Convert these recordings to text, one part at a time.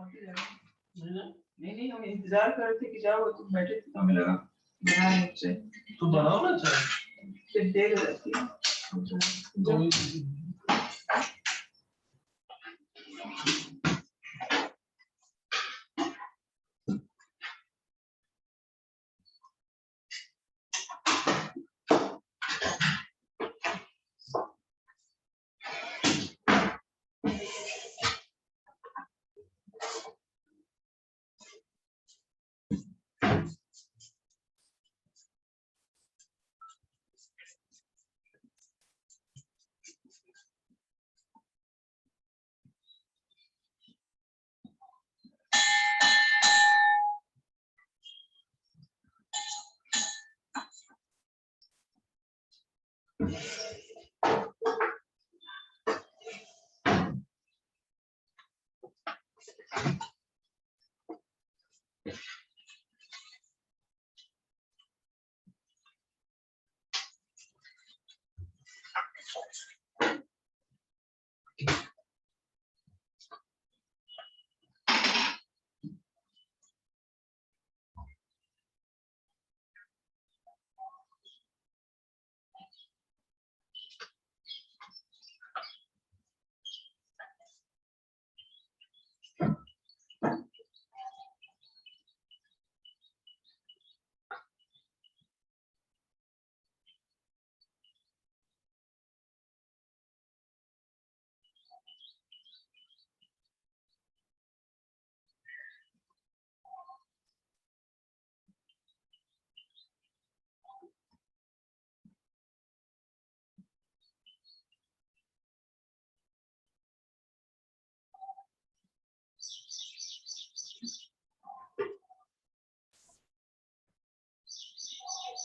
नहीं नहीं, हम इंतजार कर रहे थे कि जाओ, तुम बैठे थे तो हमें लगा बना मुझसे। तो बनाओ ना चाय, फिर देर हो जाती है।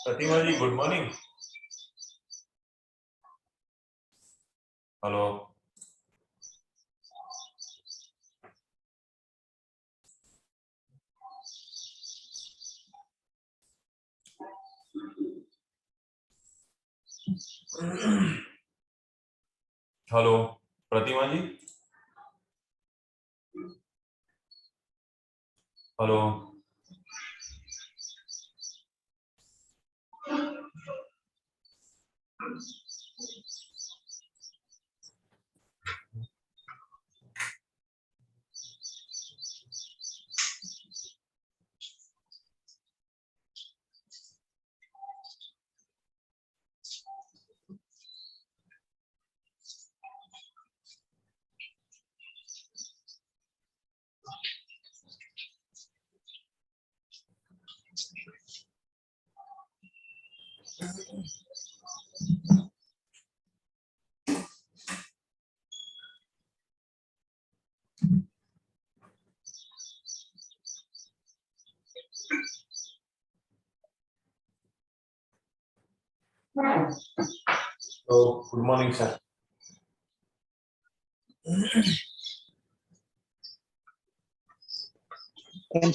Pratima ji good morning. Hello hello Pratima ji, hello good morning sir.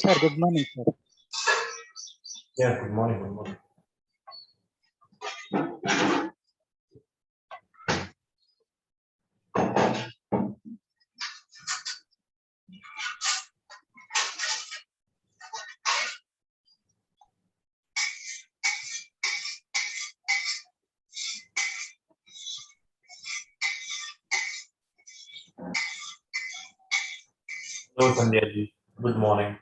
Sir, good morning, sir. Yeah, good morning, good morning. Hello Sandhya ji, good morning.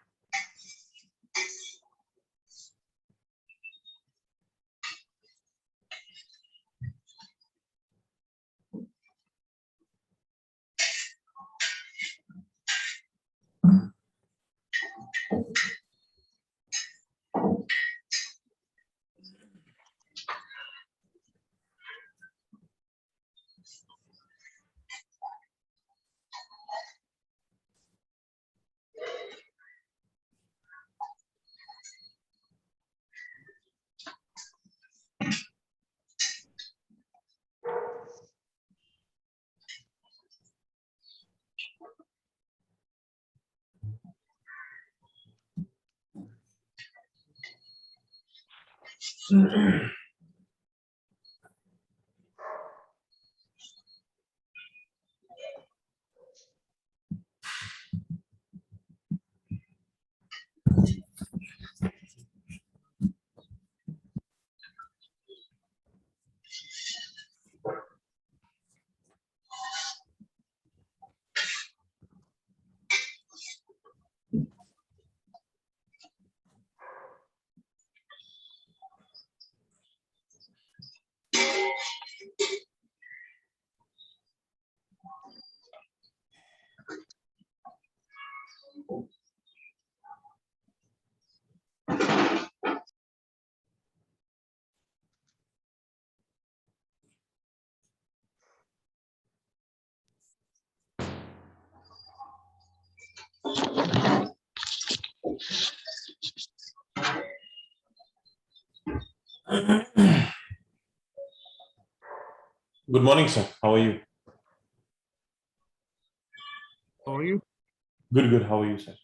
Good morning, sir. How are you? How are you? Good, good. How are you, sir?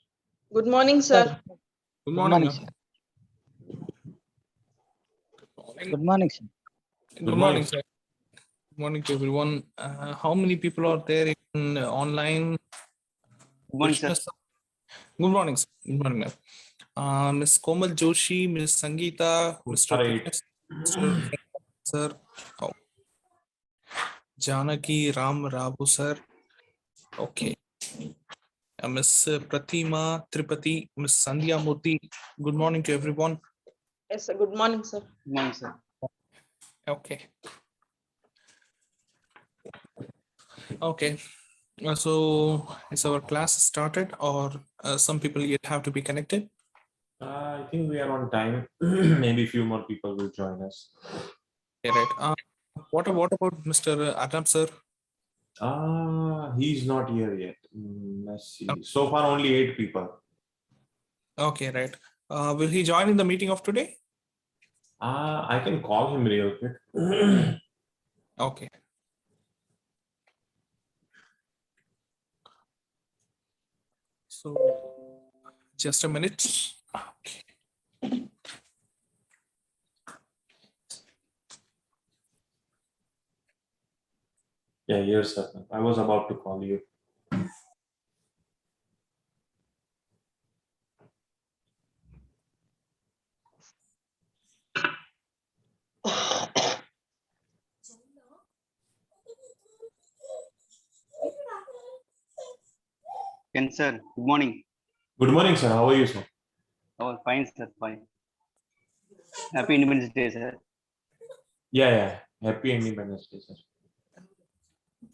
Good morning, sir. Good morning. sir. Morning. Good morning, sir. Good morning, sir. Good morning to everyone. How many people are there in online? Good morning, sir. Good morning, sir. Good morning, ma'am. Ms. Komal Joshi, Ms. Sangeeta, Mr. Right. Prakash, Mr. Sir, oh. Janaki Ram Rabu, sir. Okay. Ms. Pratima Tripati, Ms. Sandhya Murthy. Good morning to everyone. Yes, sir. Good morning, sir. Good morning, sir. Okay. Okay. So is our class started, or some people yet have to be connected? I think we are on time. Maybe a few more people will join us. Okay, right. What about Mr. Adam, sir? He's not here yet. Let's see. So far, only 8 people. Okay, right. Will he join in the meeting of today? I can call him real quick. Okay. So just a minute. Okay. Yeah, yes, sir. I was about to call you. Ken, sir. Good morning. Good morning, sir. How are you, sir? Oh, fine, sir. Fine. Happy Independence Day, sir. Yeah. Happy Independence Day, sir.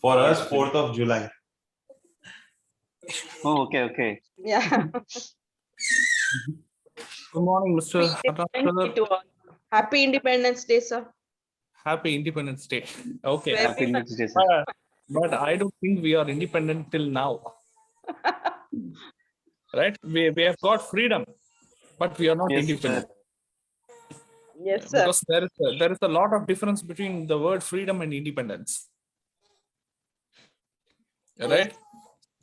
For us, 4th of July. Oh, okay. Yeah. Good morning, Mr. Adam, sir. Happy Independence Day, sir. Happy Independence Day. Okay. Very Happy much. Independence Day, sir. But I don't think we are independent till now. Right? We have got freedom, but we are not Yes, independent. sir. Yes, sir. Because there is a lot of difference between the word freedom and independence. Right?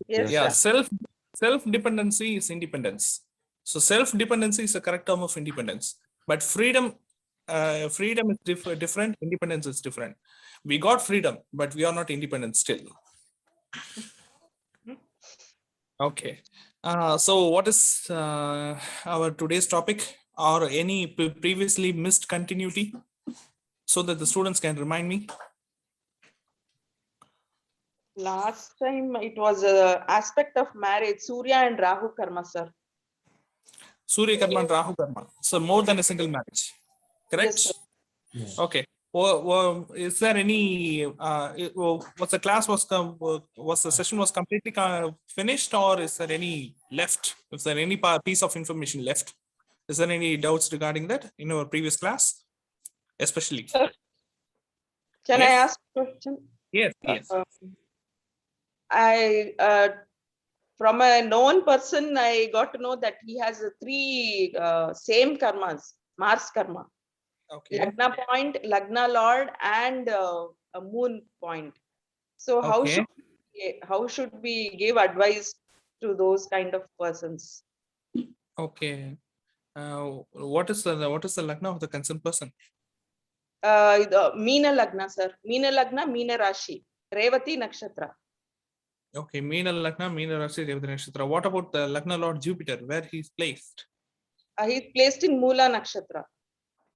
Yes, Yeah, sir. self-dependency is independence. So self-dependency is a correct term of independence. But freedom is different, independence is different. We got freedom, but we are not independent still. Okay. So what is our today's topic, or any previously missed continuity, so that the students can remind me? Last time it was aspect of marriage, Surya and Rahu Karma, sir. Surya Karma and Rahu Karma. So more than a single marriage. Correct? Yes, sir. Yes. Okay. Well, is there any was the class was the session was completely finished, or is there any left? Is there any piece of information left? Is there any doubts regarding that in our previous class, especially? Sir, can Yes. I ask a question? Yes. From a known person, I got to know that he has 3 same karmas, Mars karma, Okay. Lagna point, Lagna Lord, and a Moon point. So Okay. how should we give advice to those kind of persons? Okay. What is the Lagna of the concerned person? The Meena Lagna, sir. Meena Lagna, Meena Rashi, Revati Nakshatra. Okay, Meena Lagna, Meena Rashi, Revati Nakshatra. What about the Lagna Lord Jupiter, where he is placed? He's placed in Mula Nakshatra.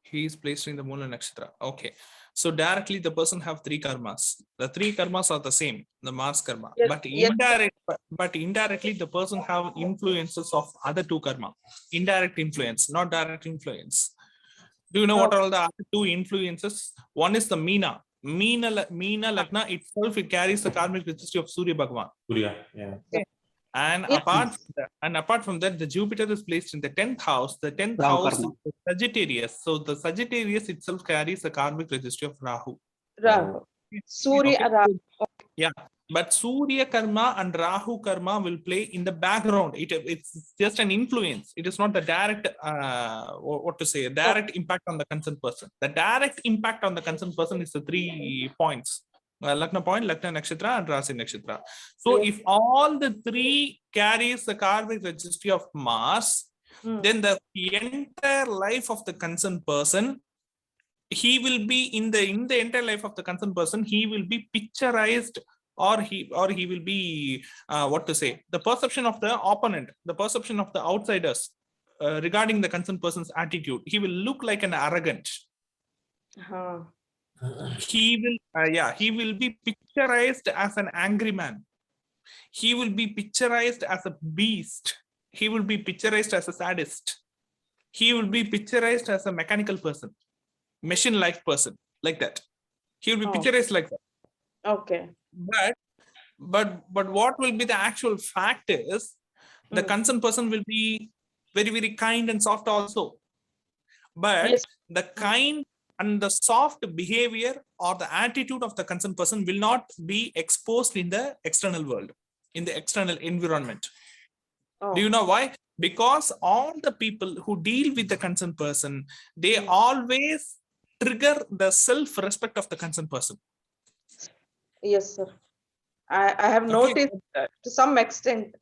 He is placed in the Mula Nakshatra. Okay. So directly the person have 3 karmas. The 3 karmas are the same, the Mars karma. Yes, But yes. indirectly the person have influences of other 2 karma. Indirect influence, not direct influence. Do you know what are all the other 2 influences? One is the Meena. Meena Lagna itself, it carries the karmic registry of Surya Bhagavan. Surya, yeah. Okay. And apart from that, the Jupiter is placed in the 10th house. The 10th Rahu house Karma. is Sagittarius. So the Sagittarius itself carries the karmic registry of Rahu. Rahu. Surya Okay. Rahu. Yeah. But Surya karma and Rahu karma will play in the background. It's just an influence. It is not the direct, what to say, direct impact on the concerned person. The direct impact on the concerned person is the 3 points. Lagna point, Lagna Nakshatra, and Rasi Nakshatra. So if all the 3 carries the karmic registry of Mars, then the entire life of the concerned person, he will be in the entire life of the concerned person, he will be picturized, or he will be what to say, the perception of the opponent, the perception of the outsiders regarding the concerned person's attitude. He will look like an arrogant. He will be picturized as an angry man. He will be picturized as a beast. He will be picturized as a sadist. He will be picturized as a mechanical person, machine-like person, like that. He will be picturized like that. Okay. But what will be the actual fact is the concerned person will be very, very kind and soft also. But the kind and the soft behavior or the attitude of the concerned person will not be exposed in the external world, in the external environment. Do you know why? Because all the people who deal with the concerned person, they always trigger the self-respect of the concerned person. Yes, sir. I have noticed that to some extent.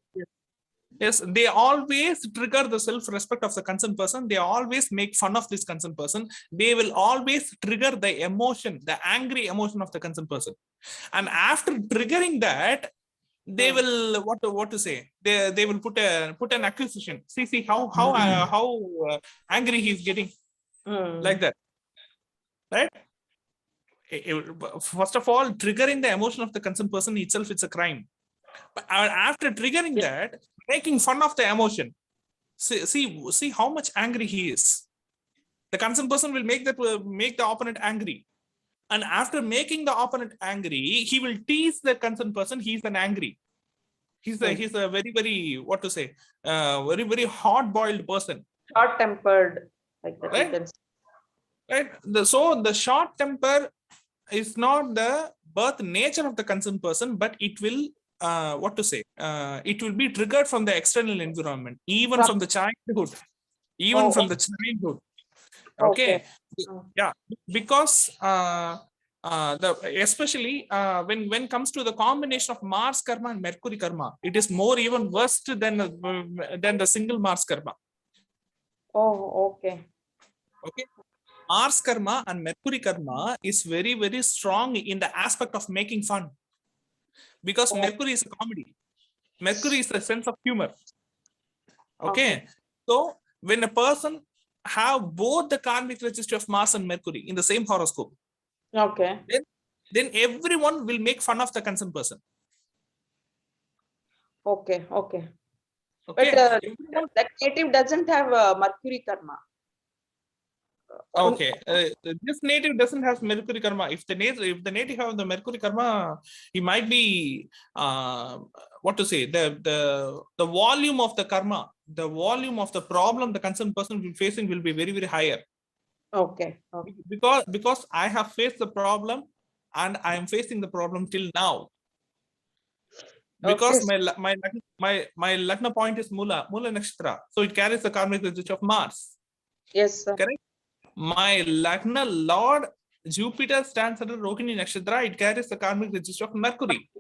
Yes, they always trigger the self-respect of the concerned person. They always make fun of this concerned person. They will always trigger the emotion, the angry emotion of the concerned person. And after triggering that, they will what to say? They will put an accusation. See how angry he's getting, like that, right? First of all, triggering the emotion of the concerned person itself, it's a crime. But after triggering that, making fun of the emotion, see how much angry he is. The concerned person will make the opponent angry, and after making the opponent angry, he will tease the concerned person. He's an angry. He's a very, very, what to say, very, very hard-boiled person. Short-tempered, like that. Right? Right. So the short temper is not the birth nature of the concerned person, but it will, what to say, it will be triggered from the external environment, even from the childhood, from the childhood. Okay. Yeah, because especially when comes to the combination of Mars karma and Mercury karma, it is more even worse than the single Mars karma. Okay. Mars karma and Mercury karma is very, very strong in the aspect of making fun, because Mercury is a comedy. Mercury is a sense of humor. Okay. So when a person have both the karmic registry of Mars and Mercury in the same horoscope, then everyone will make fun of the concerned person. Okay. But that native doesn't have Mercury karma. Okay, this native doesn't have Mercury karma. If the native have the Mercury karma, he might be what to say, the volume of the karma, the volume of the problem the concerned person will be facing will be very, very higher. Okay. Because I have faced the problem and I am facing the problem till now. Because my Lagna point is Mula Nakshatra, so it carries the karmic registry of Mars. Yes, sir. Correct. My Lagna Lord Jupiter stands under Rohini Nakshatra. It carries the karmic registry of Mercury.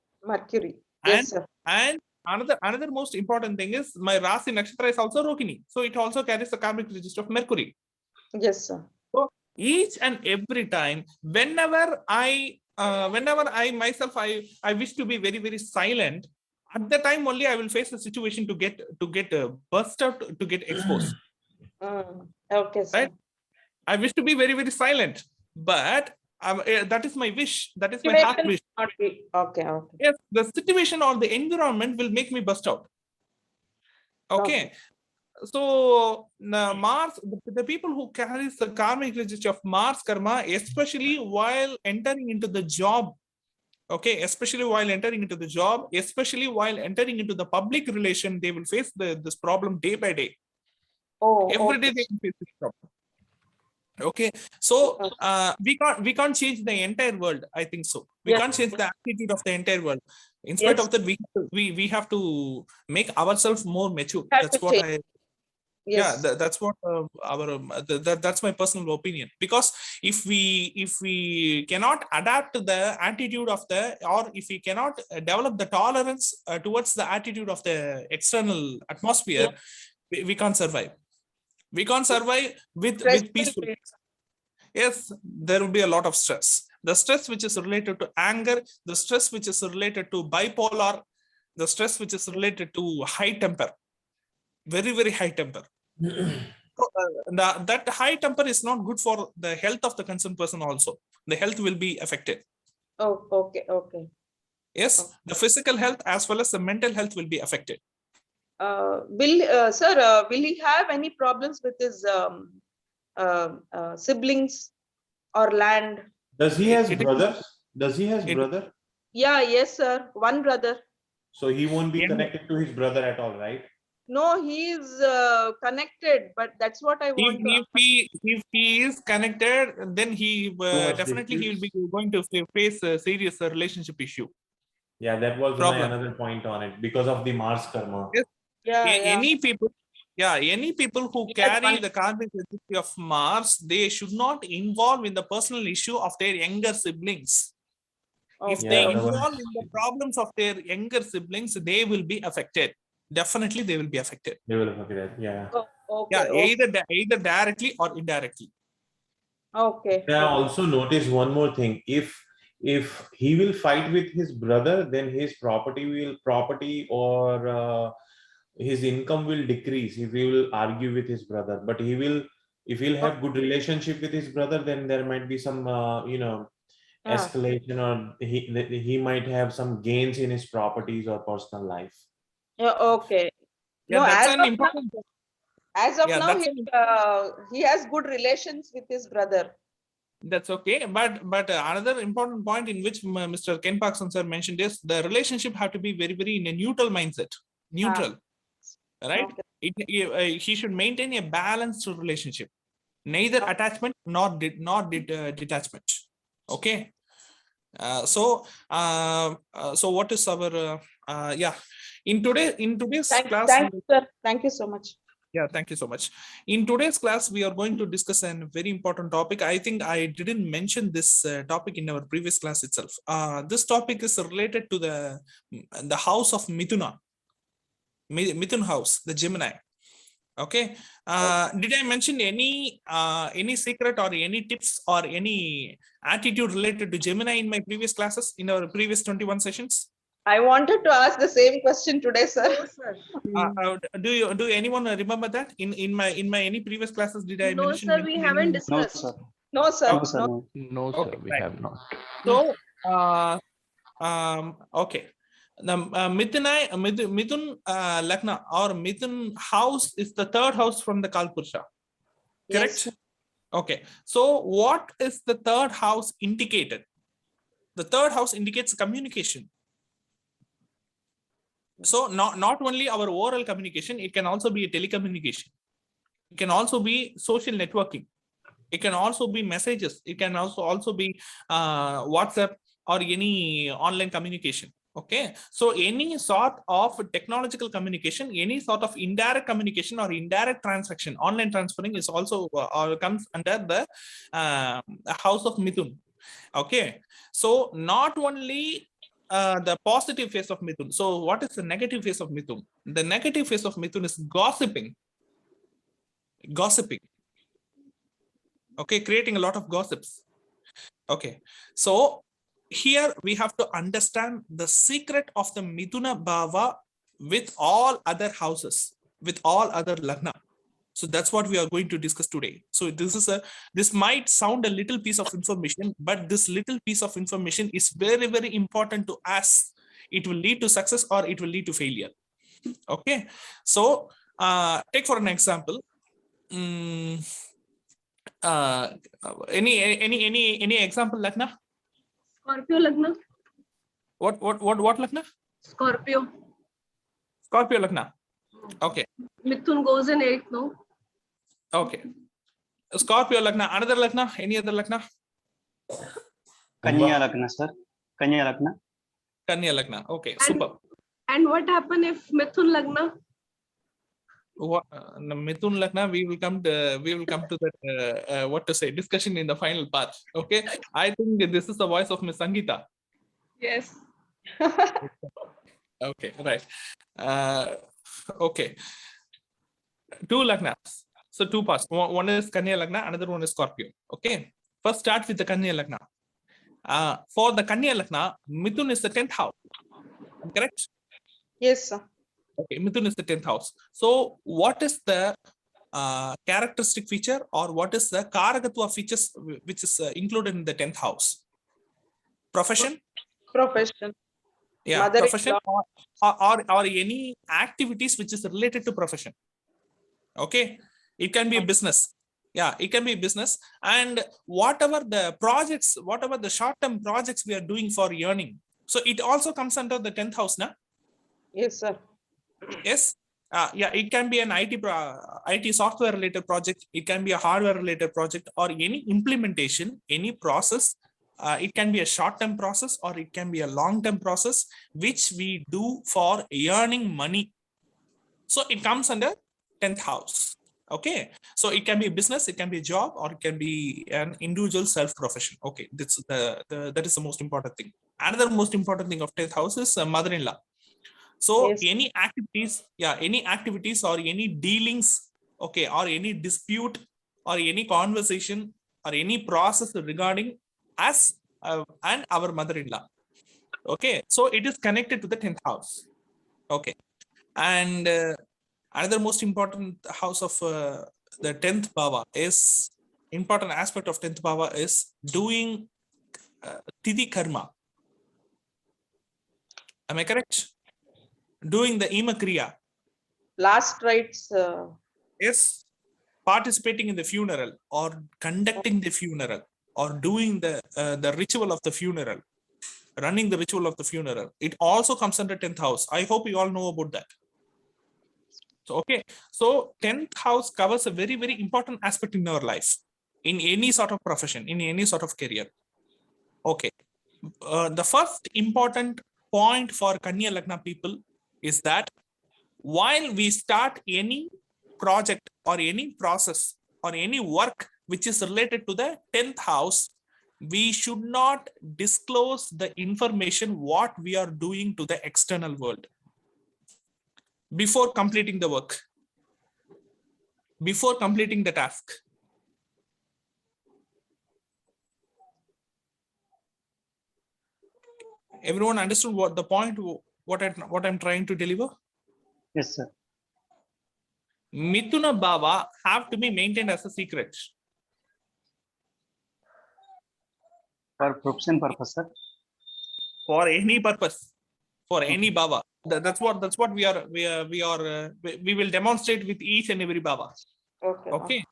Yes, sir. And another most important thing is my Rasi Nakshatra is also Rohini, so it also carries the karmic registry of Mercury. Yes, sir. So each and every time, whenever I myself I wish to be very, very silent, at the time only I will face the situation to get burst out, to get exposed. Okay, sir. Right? I wish to be very, very silent, but that is my wish. That is my heart wish. Okay. Yes, the situation or the environment will make me burst out. Okay. So Mars, the people who carries the karmic registry of Mars karma, especially while entering into the job, especially while entering into the public relation, they will face this problem day by day. Every day they will face this problem. Okay, so we can't change the entire world. I think so. We can't change the attitude of the entire world. In spite Yes. of that, we have to make ourselves more mature. Have That's to what change. Yes. that's what that's my personal opinion. Because if we cannot adapt to the attitude of the, or if we cannot develop the tolerance towards the attitude of the external atmosphere, we can't survive. We can't survive with Stressful peaceful. period. Yes, there will be a lot of stress. The stress which is related to anger, the stress which is related to bipolar, the stress which is related to high temper, very, very high temper. So, that high temper is not good for the health of the concerned person also. The health will be affected. Oh, okay, okay. Yes, the physical health as well as the mental health will be affected. Will he have any problems with his siblings or land? Does he It- has it- brothers? Does he has it- brother? Yeah, yes, sir. One brother. So he won't be Yeah. connected to his brother at all, right? No, he is connected, but that's what I want to. If he is connected, then he much definitely he will be disputes. going to face a serious relationship issue. Yeah, that was my Problem. another point on it because of the Mars karma. Yes. Yeah, yeah. Any people who Yes, carry one- the karmic energy of Mars, they should not involve in the personal issue of their younger siblings. If Okay. they Yeah, that was- involve in the problems of their younger siblings, they will be affected. Definitely, they will be affected. They will look at it. Yeah. Oh, Yeah, okay. either directly or indirectly. Okay. I also noticed one more thing. If he will fight with his brother, then his property or his income will decrease if he will argue with his brother. But if he'll have good relationship with his brother, then there might be some Yeah. escalation, or he might have some gains in his properties or personal life. Yeah, okay. Yeah, No, that's as an of important. As of Yeah, now, he has good relations with his brother. That's okay, but another important point in which Mr. Ken Parkson sir mentioned is the relationship have to be very, very in a neutral mindset. Neutral, right? Okay. He should maintain a balanced relationship, neither attachment nor detachment. Okay. So what is our yeah? In today's class. Thank you, sir. Thank you so much. Yeah, thank you so much. In today's class, we are going to discuss a very important topic. I think I didn't mention this topic in our previous class itself. This topic is related to the house of Mithuna, Mithun house, the Gemini. Okay. Did I mention any secret or any tips or any attitude related to Gemini in my previous classes, in our previous 21 sessions? I wanted to ask the same question today, sir. Do anyone remember that in my any previous classes? Did I No, mention? sir, we haven't No, discussed. sir. No, sir. No, sir. No. No, sir, Okay, we right. have not. So, okay. The Mithun Lagna or Mithun house is the third house from the Kalpurusha. Correct? Yes. Okay. So, what is the third house indicated? The third house indicates communication. So, not only our oral communication, it can also be a telecommunication. It can also be social networking. It can also be messages. It can also be WhatsApp or any online communication. Okay, so any sort of technological communication, any sort of indirect communication or indirect transaction, online transferring is also or comes under the house of Mithun. Okay, so not only the positive phase of Mithun. So what is the negative phase of Mithun? The negative phase of Mithun is gossiping. Okay, creating a lot of gossips. Okay, so here we have to understand the secret of the Mithuna Bhava with all other houses, with all other Lagna. So that's what we are going to discuss today. So this might sound a little piece of information, but this little piece of information is very, very important to us. It will lead to success or it will lead to failure. Okay, so take for an example. Any example, Lagna? Scorpio Lagna. What Lagna? Scorpio. Scorpio Lagna. Okay. Mithun goes in 8th, no? Okay. Scorpio Lagna. Another Lagna? Any other Lagna? Kanya Lagna, sir. Kanya Lagna. Kanya Lagna. Okay, And- super. And what happen if Mithun Lagna? Mithun Lagna, we will come to that what to say discussion in the final part. Okay, I think this is the voice of Miss Sangeeta. Yes. Okay, right. Okay, two Lagnas. So two parts. One is Kanya Lagna, another one is Scorpio. Okay, first start with the Kanya Lagna. For the Kanya Lagna, Mithun is the 10th house. Am I correct? Yes, sir. Okay, Mithun is the 10th house. So what is the characteristic feature, or what is the Karagatva features which is included in the 10th house? Profession? Profession. Yeah, Mother-in-law. profession or any activities which is related to profession. Okay, it can be a business. Yeah, it can be business, and whatever the projects, whatever the short-term projects we are doing for earning. So it also comes under the 10th house, na? Yes, sir. Yes. Yeah, it can be an IT software related project. It can be a hardware related project, or any implementation, any process. It can be a short-term process, or it can be a long-term process, which we do for earning money. So it comes under 10th house. Okay, so it can be a business, it can be a job, or it can be an individual self-profession. Okay, that's that is the most important thing. Another most important thing of 10th house is mother-in-law. So Yes. any activities or any dealings, okay, or any dispute or any conversation or any process regarding us and our mother-in-law. Okay, so it is connected to the 10th house. Okay, and another most important house of the 10th bhava is important aspect of 10th bhava is doing Tithi karma. Am I correct? Doing the Ima Kriya. Last rites. Yes, participating in the funeral or conducting the funeral or doing the ritual of the funeral, running the ritual of the funeral. It also comes under 10th house. I hope you all know about that. So, okay. So 10th house covers a very, very important aspect in our life, in any sort of profession, in any sort of career. Okay. The first important point for Kanya Lagna people is that while we start any project or any process or any work which is related to the 10th house, we should not disclose the information what we are doing to the external world before completing the work, before completing the task. Everyone understood what the point, what I'm trying to deliver? Yes, sir. Mithuna Bhava have to be maintained as a secret. For profession purpose, sir. For any purpose, for any bhava. That's what we will demonstrate with each and every bhava. Okay. Okay.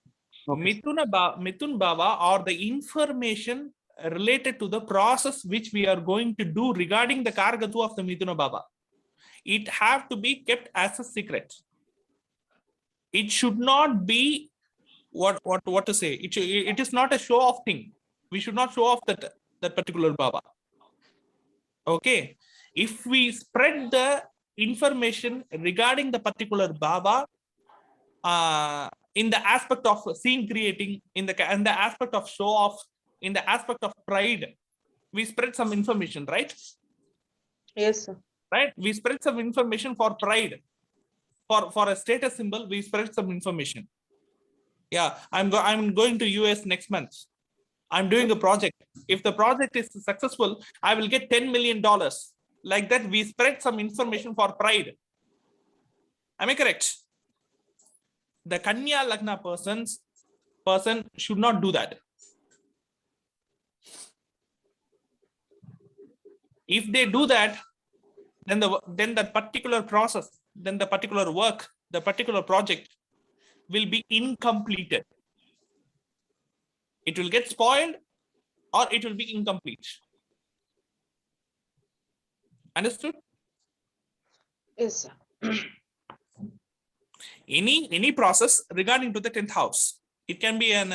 Okay. Mithun bhava or the information related to the process which we are going to do regarding the kargatu of the Mithuna bhava. It have to be kept as a secret. It should not be what to say. It is not a show off thing. We should not show off that particular bhava. Okay, if we spread the information regarding the particular bhava in the aspect of scene creating, in the aspect of show off, in the aspect of pride, we spread some information, right? Yes, sir. Right, we spread some information for pride, for a status symbol. We spread some information. Yeah, I'm going to US next month. I'm doing a project. If the project is successful, I will get $10 million. Like that, we spread some information for pride. Am I correct? The Kanya Lagna person should not do that. If they do that, then that particular process, then the particular work, the particular project will be incompleted. It will get spoiled or it will be incomplete. Understood? Yes, sir. Any process regarding to the 10th house. It can be an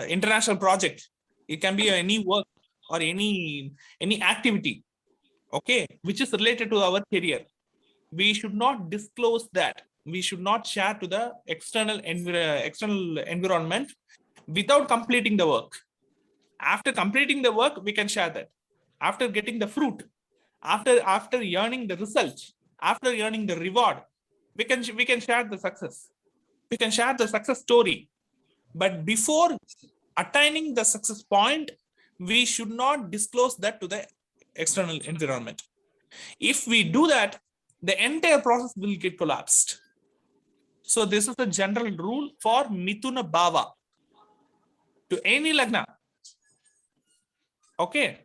international project. It can be any work or any activity. okay, which is related to our career. We should not disclose that. We should not share to the external environment without completing the work. After completing the work, we can share that. After getting the fruit, after earning the result, after earning the reward, we can share the success. We can share the success story. But before attaining the success point, we should not disclose that to the external environment. If we do that, the entire process will get collapsed. So this is the general rule for Mithuna Bhava to any Lagna. Okay.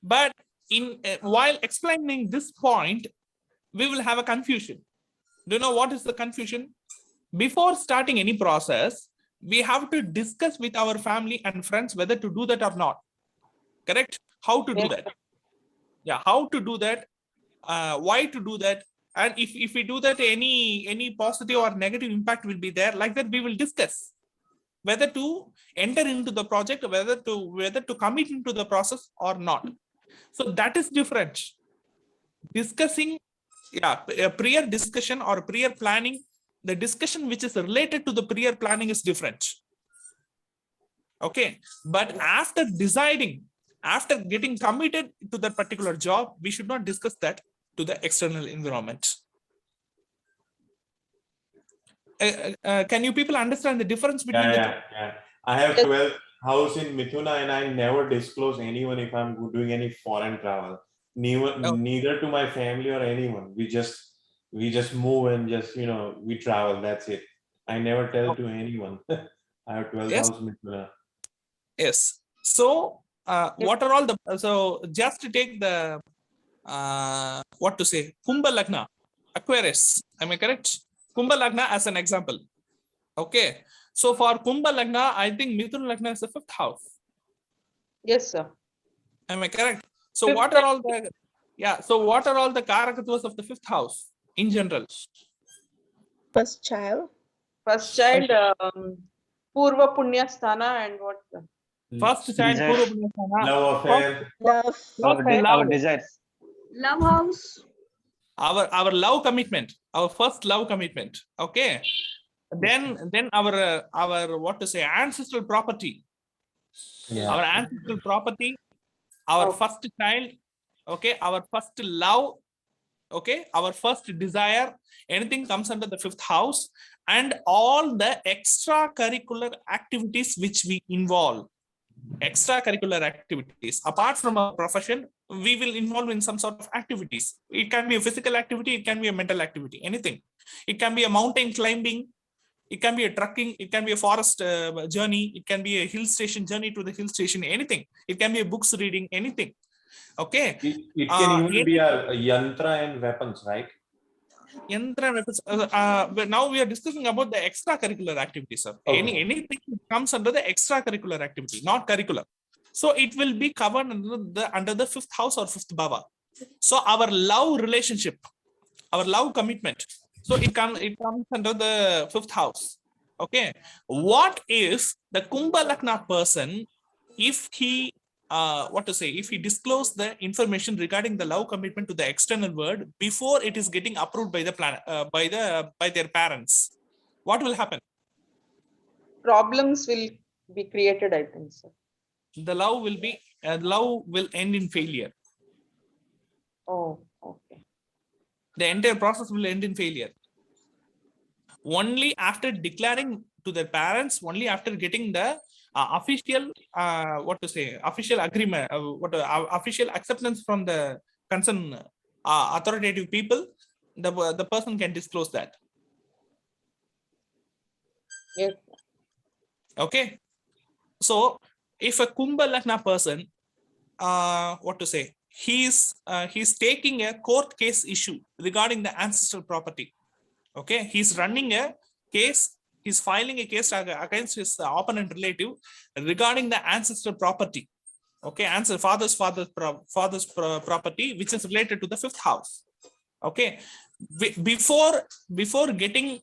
But while explaining this point, we will have a confusion. Do you know what is the confusion? Before starting any process, we have to discuss with our family and friends whether to do that or not. Correct? How to do that? Yeah, how to do that? Why to do that? And if we do that, any positive or negative impact will be there. Like that, we will discuss whether to enter into the project, whether to commit into the process or not. So that is different. Discussing, yeah, a prior discussion or prior planning, the discussion which is related to the prior planning is different. Okay, but after deciding, after getting committed to that particular job, we should not discuss that to the external environment. Can you people understand the difference between the two? Yeah. I have 12th house in Mithuna and I never disclose anyone if I'm doing any foreign travel. Neither to my family or anyone. We just move and just, we travel. That's it. I never tell to anyone. I have 12th Yes. house Mithuna. Yes. So what are all the, so just to take the, what to say, Kumbha Lagna, Aquarius, am I correct? Kumbha Lagna as an example. Okay. So for Kumbha Lagna, I think Mithuna Lagna is the 5th house. Yes, sir. Am I correct? So Fifth what are all the, yeah, so what are all the Karakattvas of the 5th house in general? First child. First child, Purva Punya Sthana, and what? First child, Desires. Purva Punya Sthana. Love affair. Love. Our desires. Love house. Our love commitment, our first love commitment. Okay. Then our what to say, ancestral property. Yeah. Our ancestral property, our first child, okay, our first love, okay, our first desire, anything comes under the 5th house, and all the extracurricular activities which we involve. Extracurricular activities. Apart from our profession, we will involve in some sort of activities. It can be a physical activity, it can be a mental activity, anything. It can be a mountain climbing, it can be a trekking, it can be a forest journey, it can be a hill station journey to the hill station, anything. It can be a books reading, anything. Okay. It can even be a yantra and weapons, right? Yantra weapons. But now we are discussing about the extracurricular activities, sir. Okay. Anything comes under the extracurricular activity, not curricular. So it will be covered under the 5th house or 5th bhava. So our love relationship, our love commitment, so it comes under the 5th house. Okay. What if the Kumbha Lagna person, if he what to say, if he disclose the information regarding the love commitment to the external world before it is getting approved by the planet, by their parents, what will happen? Problems will be created, I think, sir. The love will end in failure. Oh, okay. The entire process will end in failure. Only after declaring to their parents, only after getting the official what to say, official agreement, official acceptance from the concerned authoritative people, the person can disclose that. Yes. Okay. So if a Kumbha Lagna person, what to say, he's taking a court case issue regarding the ancestral property. Okay, he's running a case, he's filing a case against his opponent relative regarding the ancestral property. Okay, father's property, which is related to the 5th house. Okay, before getting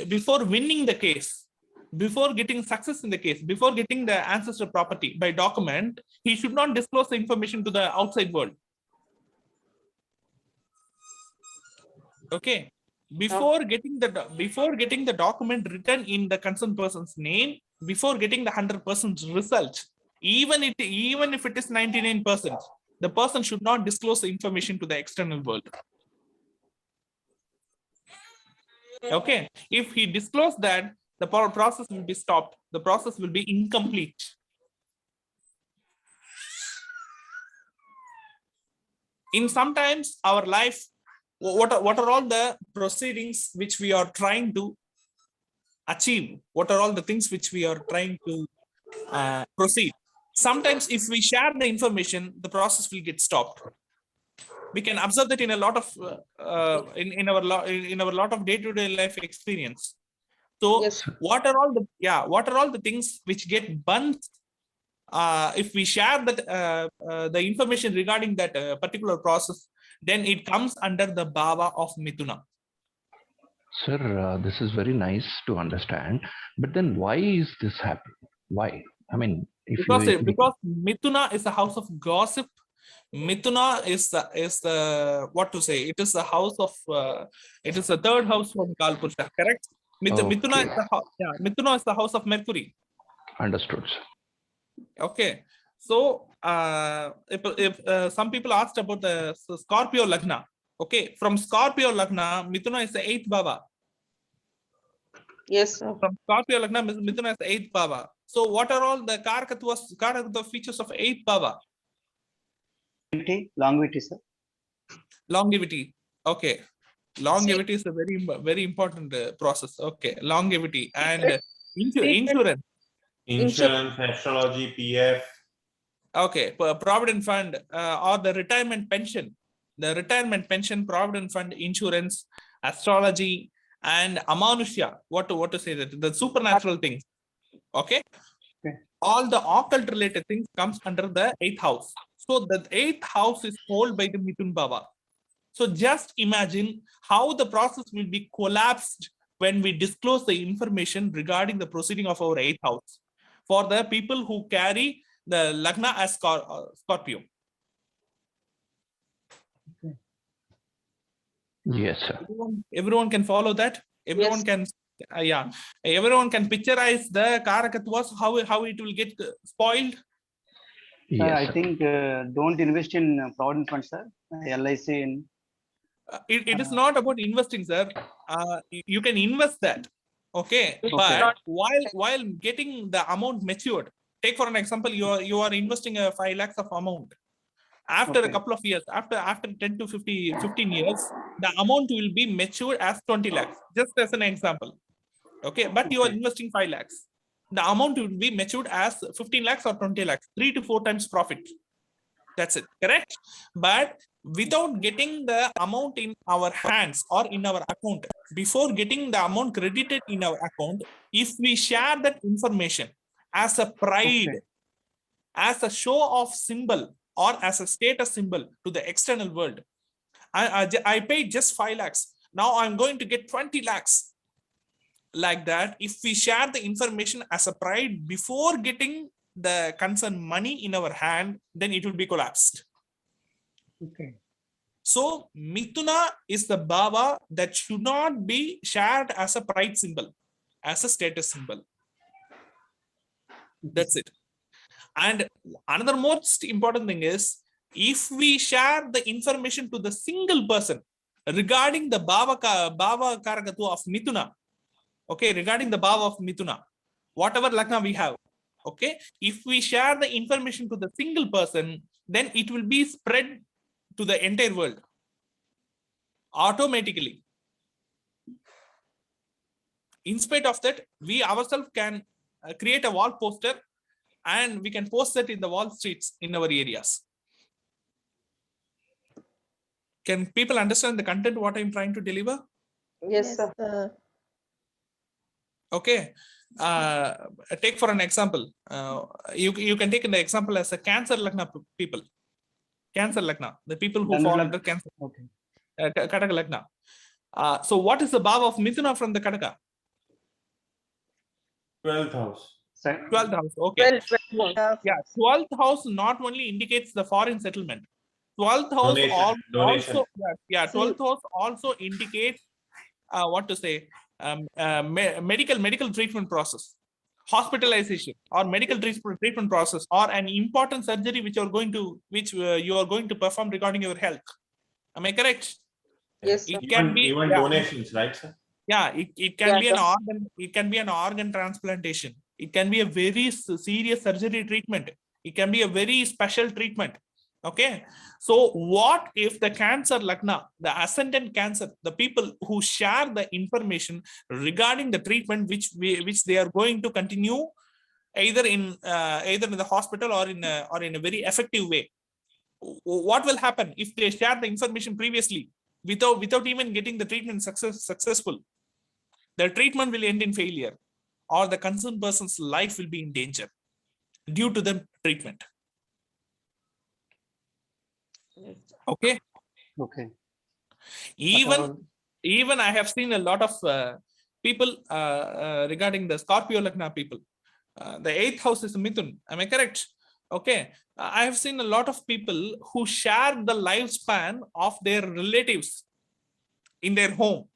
before winning the case, before getting success in the case, before getting the ancestor property by document, he should not disclose the information to the outside world. Okay. Before getting the document written in the concerned person's name, before getting the 100% result, even if it is 99%, the person should not disclose the information to the external world. Okay. If he disclosed that, the process will be stopped. The process will be incomplete. In sometimes our life, what are all the proceedings which we are trying to achieve? What are all the things which we are trying to proceed? Sometimes if we share the information, the process will get stopped. We can observe that in a lot of in our lot of day-to-day life experience. So Yes. what are all the things which get burnt if we share that the information regarding that particular process, then it comes under the bhava of Mithuna. Sir, this is very nice to understand, but then why is this happening? Why? I mean, Because Mithuna is a house of gossip. Mithuna is the what to say? It is the house of it is the third house from Kalpurusha, correct? Mithuna is the house of Mercury. Understood, sir. Okay, so if some people asked about the Scorpio Lagna, okay, from Scorpio Lagna, Mithuna is the 8th bhava. Yes. From Scorpio Lagna, Mithuna is the 8th bhava. So what are all the Karakatva features of 8th bhava? Longevity, sir. Longevity. Okay, longevity is a very important process. Okay, longevity and insurance. Insurance, astrology, PF. Okay, provident fund or the retirement pension. The retirement pension, provident fund, insurance, astrology, and amanusya. What to say that the supernatural things. Okay. All the occult related things comes under the 8th house. So the 8th house is held by the Mithun Bhava. So just imagine how the process will be collapsed when we disclose the information regarding the proceeding of our 8th house for the people who carry the Lagna as Scorpio. Yes, sir. Everyone can follow that. Everyone can, everyone can picturize the Karakatvas, how it will get spoiled. Yes, I think don't invest in provident fund, sir. LIC in. It is not about investing, sir. You can invest that. Okay, but while getting the amount matured, take for an example, you are investing 5 lakhs of amount. After a couple of years, after 10 to 15 years, the amount will be matured as 20 lakhs, just as an example. Okay, but you are investing 5 lakhs. The amount will be matured as 15 lakhs or 20 lakhs, 3 to 4 times profit. That's it, correct? But without getting the amount in our hands or in our account, before getting the amount credited in our account, if we share that information as a pride, as a show off symbol, or as a status symbol to the external world, I paid just 5 lakhs. Now I'm going to get 20 lakhs. Like that, if we share the information as a pride before getting the concerned money in our hand, then it will be collapsed. Okay. So Mithuna is the bhava that should not be shared as a pride symbol, as a status symbol. That's it. And another most important thing is, if we share the information to the single person regarding the bhava karakatva of Mithuna, okay, regarding the bhava of Mithuna, whatever Lagna we have, okay, if we share the information to the single person, then it will be spread to the entire world automatically. In spite of that, we ourselves can create a wall poster and we can post that in the wall streets in our areas. Can people understand the content what I'm trying to deliver? Yes, sir. Okay. Take for an example. You can take an example as a Cancer Lagna people. Cancer Lagna, the people who fall under Cancer. Okay. Kataka Lagna. So what is the bhava of Mithuna from the Kataka? 12th house. 12th house. Okay. 12. Yeah, 12th house not only indicates the foreign settlement. 12th house Donation. also, yeah, 12th house also indicates what to say, medical treatment process, hospitalization or medical treatment process, or an important surgery which you are going to perform regarding your health. Am I correct? Yes, sir. It can be Even donations, right, sir? Yeah, it can Yeah, be an organ. It can be an organ transplantation. It can be a very serious surgery treatment. It can be a very special treatment. Okay, so what if the Cancer Lagna, the ascendant Cancer, the people who share the information regarding the treatment which they are going to continue either in the hospital or in a very effective way? What will happen if they share the information previously without even getting the treatment successful? The treatment will end in failure, or the concerned person's life will be in danger due to the treatment. Okay. Okay. Even I have seen a lot of people regarding the Scorpio Lagna people. The 8th house is Mithun. Am I correct? Okay. I have seen a lot of people who share the lifespan of their relatives in their home.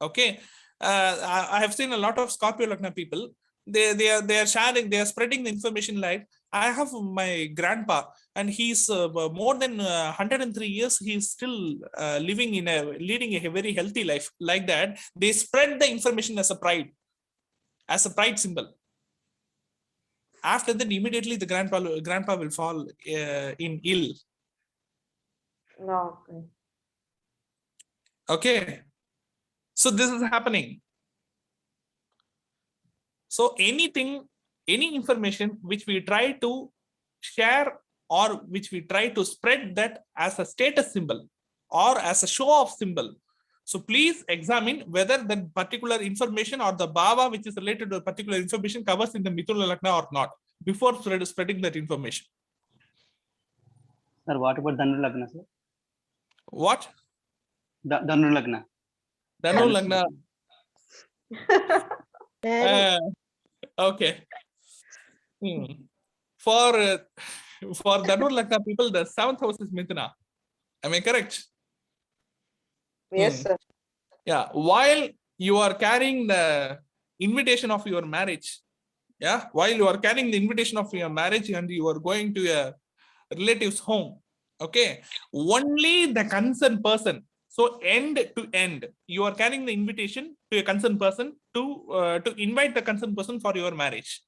Okay. I have seen a lot of Scorpio Lagna people. They are sharing, they are spreading the information like, I have my grandpa and he's more than 103 years. He's still leading a very healthy life. Like that, they spread the information as a pride symbol. After that, immediately the grandpa will fall in ill. Okay. Okay. So this is happening. So any information which we try to share or which we try to spread that as a status symbol or as a show off symbol. So please examine whether that particular information or the bhava which is related to a particular information covers in the Mithuna Lagna or not before spreading that information. Sir, what about Dhanu Lagna, sir? What? Dhanu Lagna. Dhanu Lagna. Okay. For Dhanu Lagna people, the 7th house is Mithuna. Am I correct? Yes, sir. Yeah. While you are carrying the invitation of your marriage, while you are carrying the invitation of your marriage and you are going to a relative's home, okay, only the concerned person. So end to end, you are carrying the invitation to a concerned person to invite the concerned person for your marriage.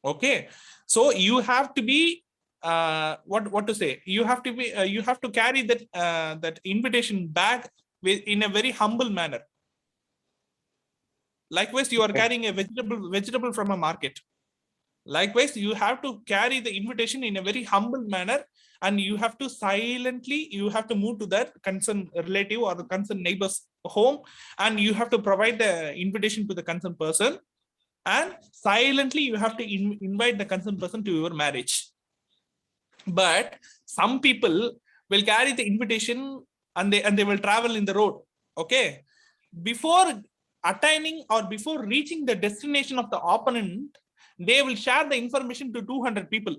Okay, so you have to be what to say? You have to carry that invitation back in a very humble manner. Likewise, you are carrying a vegetable from a market. Likewise, you have to carry the invitation in a very humble manner, and you have to silently, you have to move to that concerned relative or the concerned neighbor's home, and you have to provide the invitation to the concerned person, and silently you have to invite the concerned person to your marriage. But some people will carry the invitation and they will travel in the road. Okay, before attaining or before reaching the destination of the opponent, they will share the information to 200 people.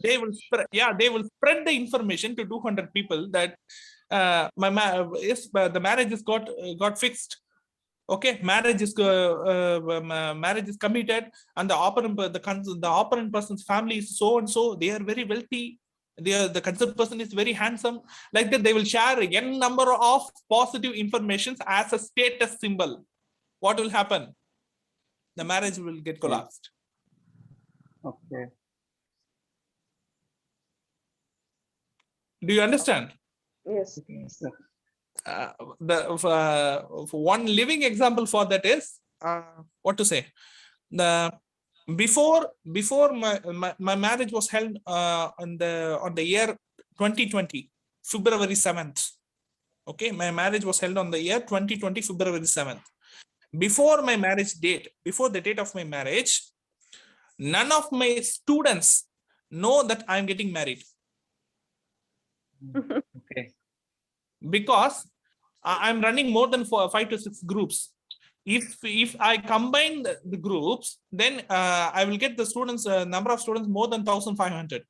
They will spread the information to 200 people that the marriage is got fixed. Okay, marriage is committed, and the opponent person's family is so and so. They are very wealthy. The concerned person is very handsome. Like that, they will share n number of positive informations as a status symbol. What will happen? The marriage will get collapsed. Okay. Do you understand? Yes. One living example for that is what to say. Before my marriage was held on the year 2020, February 7th. Okay, my marriage was held on the year 2020, February 7th. Before my marriage date, before the date of my marriage, none of my students know that I'm getting married. Okay. Because I'm running more than 5 to 6 groups. If I combine the groups, then I will get the students number of students more than 1,500.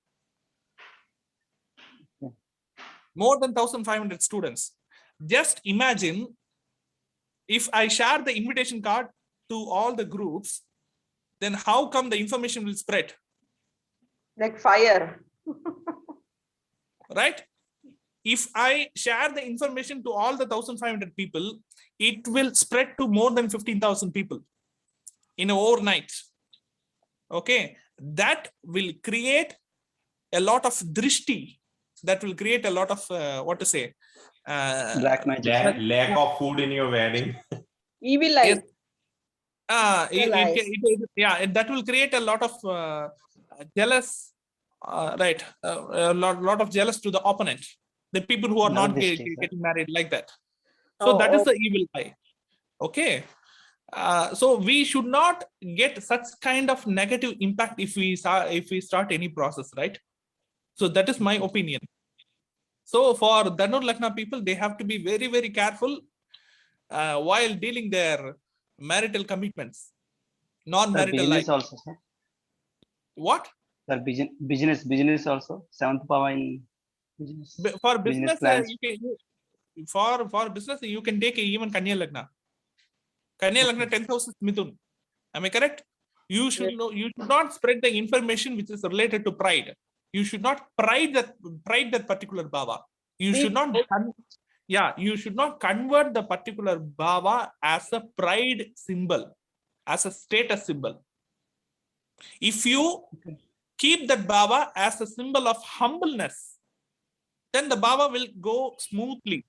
More than 1,500 students. Just imagine if I share the invitation card to all the groups, then how come the information will spread? Like fire. Right? If I share the information to all the 1,500 people, it will spread to more than 15,000 people in an overnight. Okay, that will create a lot of drishti. That will create a lot of what to say? Black magic. Lack of food in your wedding. Evil eye. Yes. Lies. Yeah, that will create a lot of jealous, right? A lot of jealous to the opponent, the people who are not Navadishti, getting married like that. So Oh, that is oh. the evil eye. Okay. So we should not get such kind of negative impact if we start any process, right? So that is my opinion. So for Dhanur Lagna people, they have to be very, very careful while dealing their marital commitments, Sir, non-marital life. business also, sir. What? Sir, business also. Seventh power in business. For business, plans. for business, you can take even Kanya Lagna. Kanya Lagna 10,000 Mithun. Am I correct? You should know. You should not spread the information which is related to pride. You should not pride that particular bhava. You should not. Yeah, you should not convert the particular bhava as a pride symbol, as a status symbol. If you keep that bhava as a symbol of humbleness, then the bhava will go smoothly.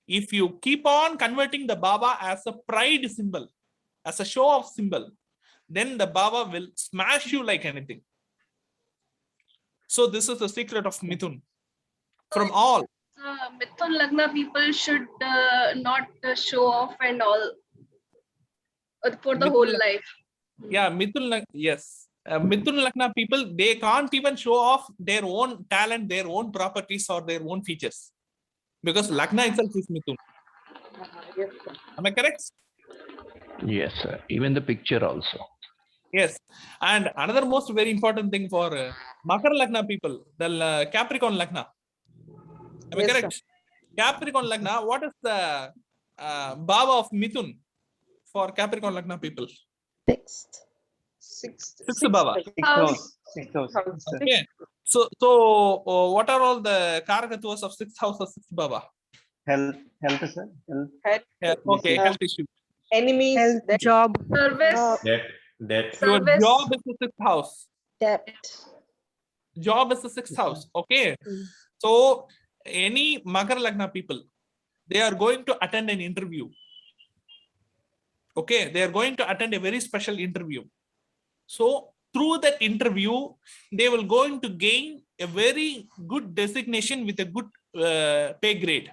If you keep on converting the bhava as a pride symbol, as a show off symbol, then the bhava will smash you like anything. So this is the secret of Mithun. From all. Mithun Lagna people should not show off and all for the Mithun whole Lag- life. Yeah, yes. Mithun Lagna people, they can't even show off their own talent, their own properties, or their own features. Because Lagna itself is Mithun. Yes, sir. Am I correct? Yes, sir. Even the picture also. Yes. And another most very important thing for Makar Lagna people, the Capricorn Lagna. Am I Yes, sir. correct? Capricorn Lagna, what is the bhava of Mithun for Capricorn Lagna people? Sixth. Sixth bhava. Sixth house. Sir. Okay. So what are all the karakatvas of sixth house or sixth bhava? Health, sir. Health. Health, Yeah, okay, health issue. enemies, Health, then job, Service. That Your Service. job is the sixth house. debt. Job is the sixth house. Okay. Mm. So any Makar Lagna people, they are going to attend an interview. Okay, they are going to attend a very special interview. So through that interview, they will going to gain a very good designation with a good pay grade.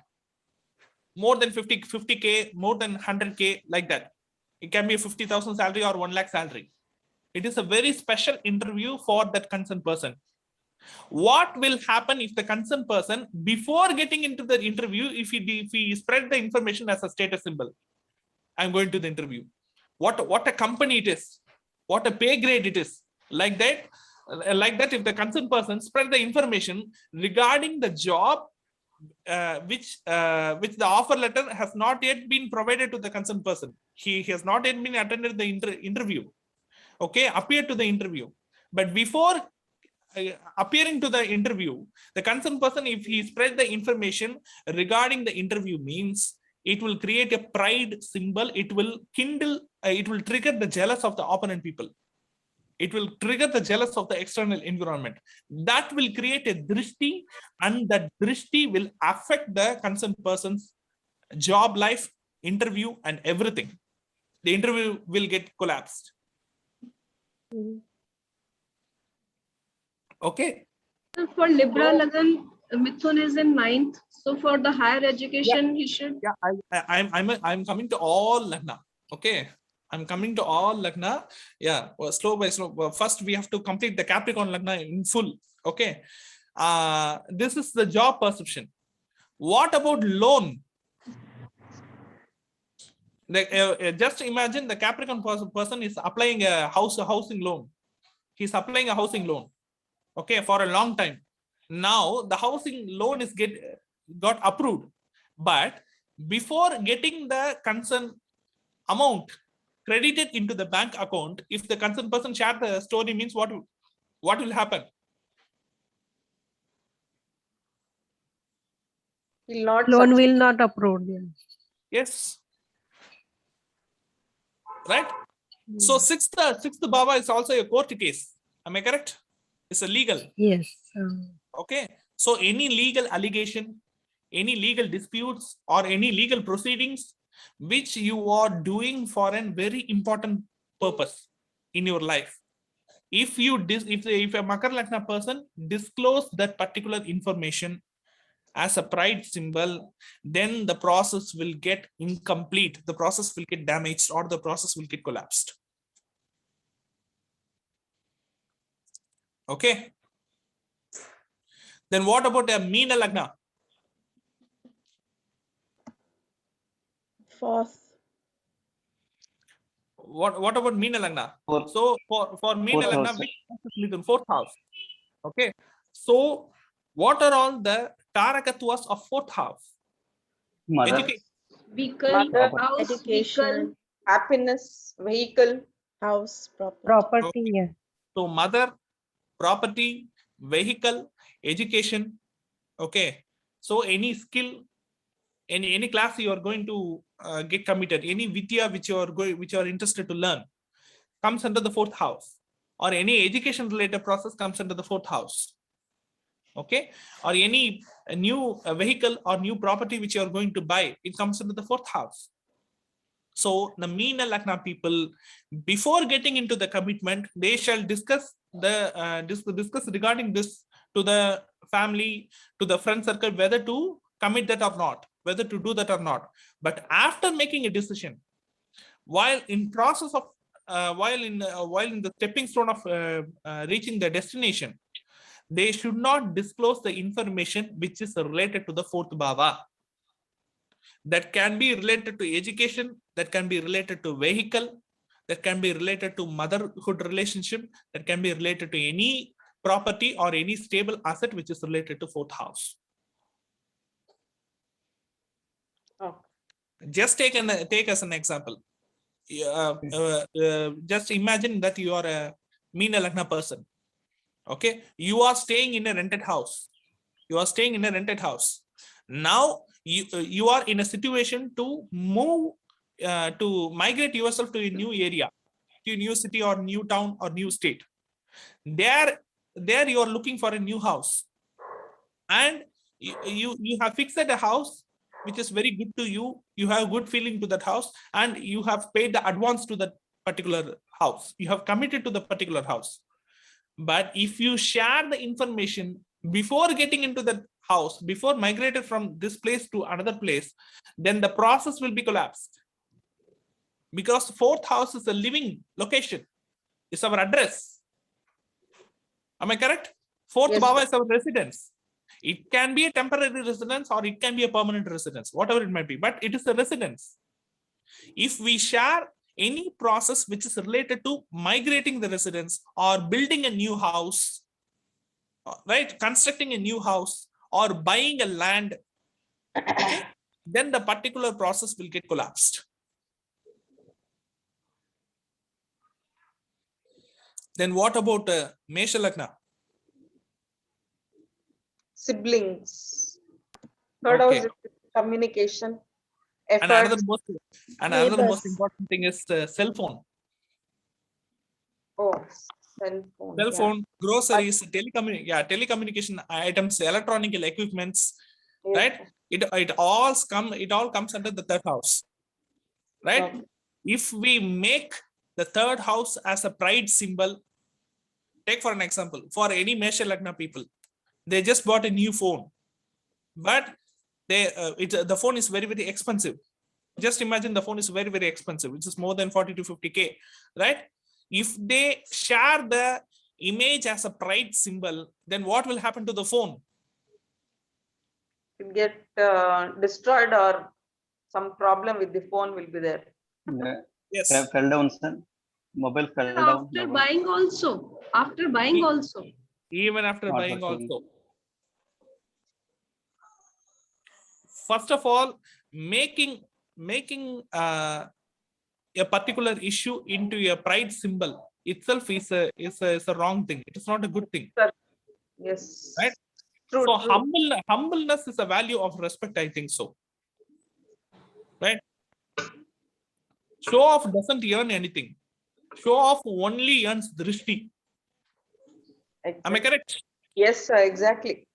More than 50K, more than 100K, like that. It can be a 50,000 salary or 1 lakh salary. It is a very special interview for that concerned person. What will happen if the concerned person, before getting into the interview, if he spread the information as a status symbol, I'm going to the interview. What a company it is, what a pay grade it is, like that, if the concerned person spread the information regarding the job, which the offer letter has not yet been provided to the concerned person. He has not yet been attended the interview. Okay, appear to the interview. But before appearing to the interview, the concerned person, if he spread the information regarding the interview, means it will create a pride symbol. It will kindle, it will trigger the jealous of the opponent people. It will trigger the jealous of the external environment. That will create a drishti, and that drishti will affect the concerned person's job life, interview, and everything. The interview will get collapsed. Mm. Okay. For Libra Lagan, Mithun is in 9th. So for the higher education, he should. Yeah, I'm coming to all Lagna. Okay. I'm coming to all Lagna. Yeah, well, slow by slow. Well, first, we have to complete the Capricorn Lagna in full. Okay. This is the job perception. What about loan? Just imagine the Capricorn person is applying a housing loan. He's applying a housing loan, okay, for a long time. Now the housing loan is got approved, but before getting the concerned amount credited into the bank account, if the concerned person share the story, means what will happen? Will not Loan succeed. will not approve. Yes, right. So sixth Baba is also a court case. Am I correct? It's a legal. Yes. Okay. So any legal allegation, any legal disputes, or any legal proceedings which you are doing for a very important purpose in your life, if a Makar Lagna person disclose that particular information as a pride symbol, then the process will get incomplete, the process will get damaged, or the process will get collapsed. Okay. Then what about a Meena Lagna? Fourth. What about Meena Lagna? Fourth. So for Meena Fourth Lagna, house, which house is Mithun? Fourth house. Okay. So what are all the Karakatwas of fourth house? mother, Education. Vehicle, Mother, house, vehicle, Education. happiness, vehicle. House. Property. Property, yeah. So mother, property, vehicle, education. Okay. So any skill, any class you are going to get committed, any vidya which you are interested to learn, comes under the fourth house, or any education related process comes under the fourth house. Okay. Or any new vehicle or new property which you are going to buy, it comes under the fourth house. So the Meena Lagna people, before getting into the commitment, they shall discuss discuss regarding this to the family, to the friend circle, whether to commit that or not, whether to do that or not. But after making a decision, while in process of while in the stepping stone of reaching the destination, they should not disclose the information which is related to the fourth bhava. That can be related to education, that can be related to vehicle, that can be related to motherhood relationship, that can be related to any property or any stable asset which is related to fourth house. Oh. Just take as an example. Just imagine that you are a Meena Lagna person. Okay, you are staying in a rented house. Now you are in a situation to move, to migrate yourself to a new area, to a new city or new town or new state. There you are looking for a new house, and you have fixed a house which is very good to you. You have good feeling to that house, and you have paid the advance to that particular house. You have committed to the particular house. But if you share the information before getting into the house, before migrated from this place to another place, then the process will be collapsed. Because fourth house is a living location. It's our address. Am I correct? Fourth Yes, bhava sir. is our residence. It can be a temporary residence or it can be a permanent residence, whatever it might be, but it is a residence. If we share any process which is related to migrating the residence or building a new house, right, constructing a new house or buying a land, okay, then the particular process will get collapsed. Then what about Mesha Lagna? Siblings. Third house is communication, And another efforts. most important thing is cell phone. Oh, cell phone. Cell yeah. phone, groceries, telecommunication items, electronic equipments, Yes, right? sir. It all comes under the third house, right? Okay. If we make the third house as a pride symbol, take for an example, for any Mesha Lagna people, they just bought a new phone, but the phone is very, very expensive. Just imagine the phone is very, very expensive, which is more than 40 to 50K, right? If they share the image as a pride symbol, then what will happen to the phone? It get destroyed or some problem with the phone will be there. Yes. Fell down, sir. Mobile fell down. After buying also. After buying also. Even after Not buying working. also. First of all, making a particular issue into a pride symbol itself is a wrong thing. It is not a good thing. Yes. Right? True, So true. humbleness is a value of respect, I think so. Right? Show off doesn't earn anything. Show off only earns drishti. Am I correct? Yes, sir, exactly.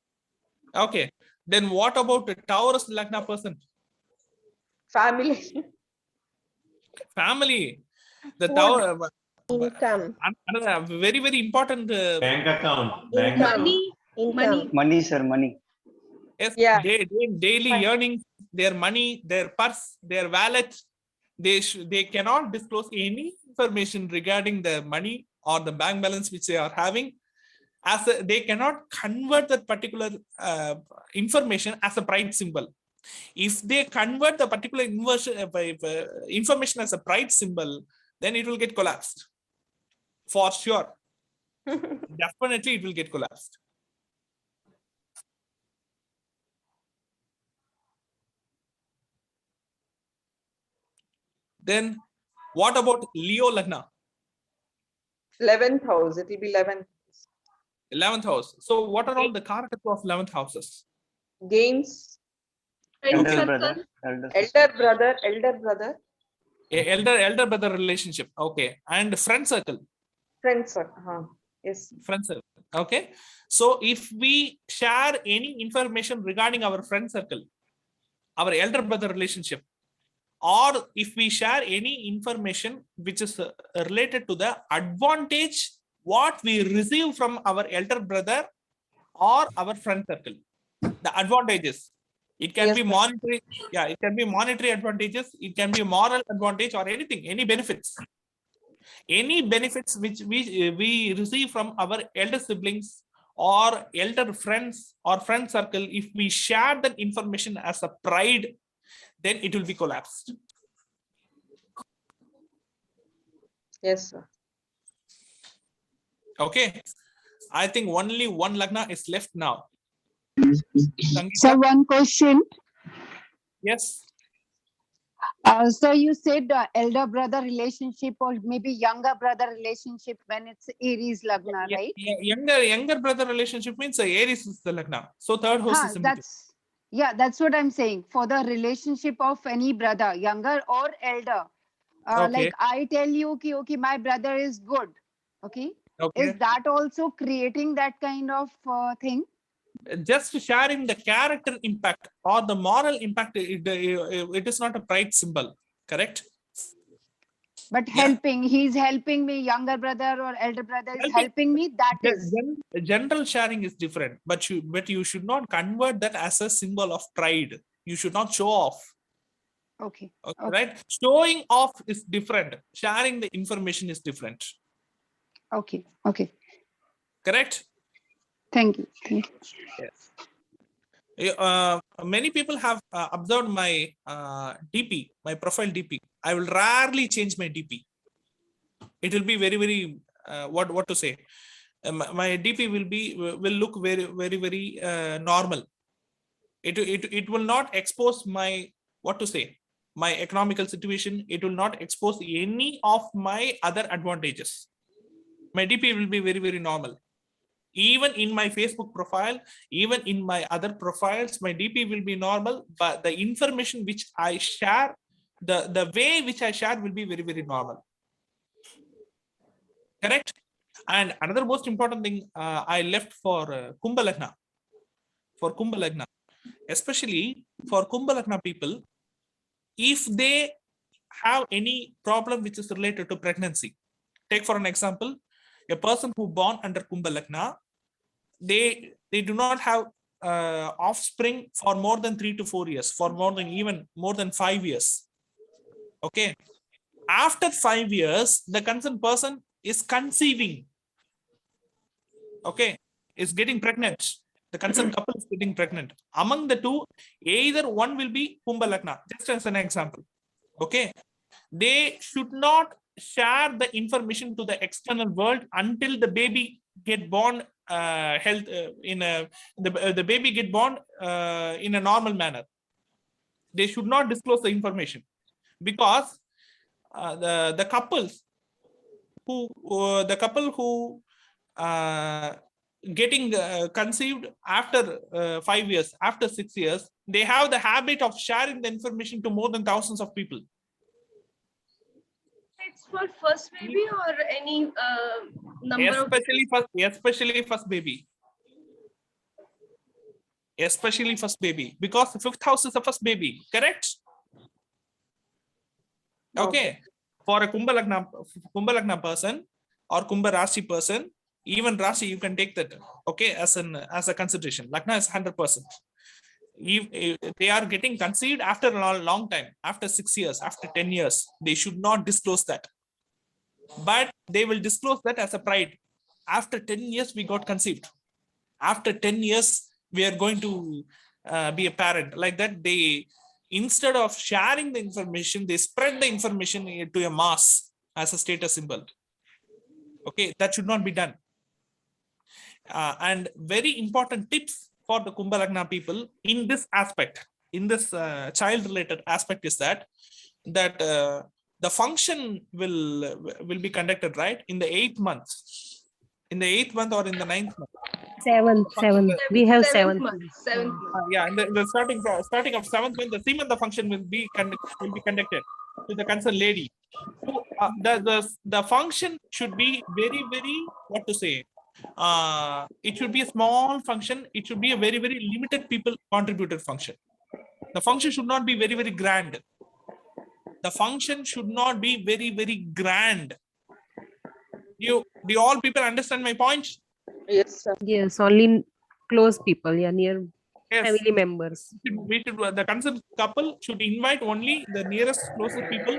Okay. Then what about a Taurus Lagna person? Family. Family. The Food. Taur. Income. Another very, very important. Bank account. Bank Income. account. Money. Income. Money, sir, money. Yes, Yeah. daily earnings, their money, their purse, their wallet, they cannot disclose any information regarding the money or the bank balance which they are having. They cannot convert that particular information as a pride symbol. If they convert the particular information as a pride symbol, then it will get collapsed. For sure. Definitely it will get collapsed. Then what about Leo Lagna? 11th house. It will be 11th. 11th house. So what are all the characters of 11th houses? Gains. Friend Elder brother. circle. Elder brother. Elder brother relationship. Okay. And friend circle. Friends. Yes. Friend circle. Okay. So if we share any information regarding our friend circle, our elder brother relationship, or if we share any information which is related to the advantage what we receive from our elder brother or our friend circle, the advantages, it can Yes, be sir. monetary, yeah, it can be monetary advantages, it can be moral advantage or anything, any benefits which we receive from our elder siblings or elder friends or friend circle. If we share that information as a pride, then it will be collapsed. Yes, sir. Okay, I think only one Lagna is left now. So one question. Yes. So you said elder brother relationship or maybe younger brother relationship when it's Aries Lagna, right? Younger brother relationship means Aries is the Lagna. So third house is in between. That's what I'm saying. For the relationship of any brother, younger or elder. Okay. Like I tell you, okay, my brother is good. Okay. Is that also creating that kind of thing? Just sharing the character impact or the moral impact, it is not a pride symbol, correct? But helping, he's helping me, younger brother or elder brother is helping me, that is. General sharing is different, but you should not convert that as a symbol of pride. You should not show off. Okay. Right? Showing off is different. Sharing the information is different. Okay. Correct? Thank you. Yes. Many people have observed my DP, my profile DP. I will rarely change my DP. It will be very, very, what to say? My DP will look very, very, very normal. It will not expose my, what to say, my economical situation. It will not expose any of my other advantages. My DP will be very, very normal. Even in my Facebook profile, even in my other profiles, my DP will be normal, but the information which I share, the way which I share will be very, very normal. Correct? And another most important thing I left for Kumbha Lagna. For Kumbha Lagna, especially for Kumbha Lagna people, if they have any problem which is related to pregnancy, take for an example, a person who born under Kumbha Lagna, they do not have offspring for more than 3 to 4 years, for even more than 5 years. Okay. After 5 years, the concerned person is conceiving. Okay. Is getting pregnant. The concerned couple is getting pregnant. Among the two, either one will be Kumbha Lagna, just as an example. Okay. they should not share the information to the external world until the baby get born health in a the baby get born in a normal manner. They should not disclose the information, because the couples who getting conceived after 5 years, after 6 years, they have the habit of sharing the information to more than thousands of people. It's for first baby or any number of Especially first baby. Especially first baby, because the fifth house is the first baby, correct? Okay. For a Kumbha Lagna person or Kumbha Rashi person, even Rashi, you can take that, okay, as a consideration. Lagna is 100%. If they are getting conceived after a long time, after 6 years, after 10 years, they should not disclose that. But they will disclose that as a pride. After 10 years, we got conceived. After 10 years, we are going to be a parent. Like that, they, instead of sharing the information, they spread the information to a mass as a status symbol. Okay, that should not be done. And very important tips for the Kumbha Lagna people in this aspect, in this child-related aspect, is that the function will be conducted, right, in the 8th month, in the 8th month or in the 9th month. Seventh. We have seventh 7th. month. Yeah, in the starting of 7th month, the Simantha function will be conducted to the concerned lady. So the function should be very, what to say, it should be a small function. It should be a very, limited people contributed function. The function should not be very, grand. The function should not be very, grand. Do you all people understand my point? Yes, sir. Yes, only close people, yeah, near Yes. family members. The concerned couple should invite only the nearest, closest people,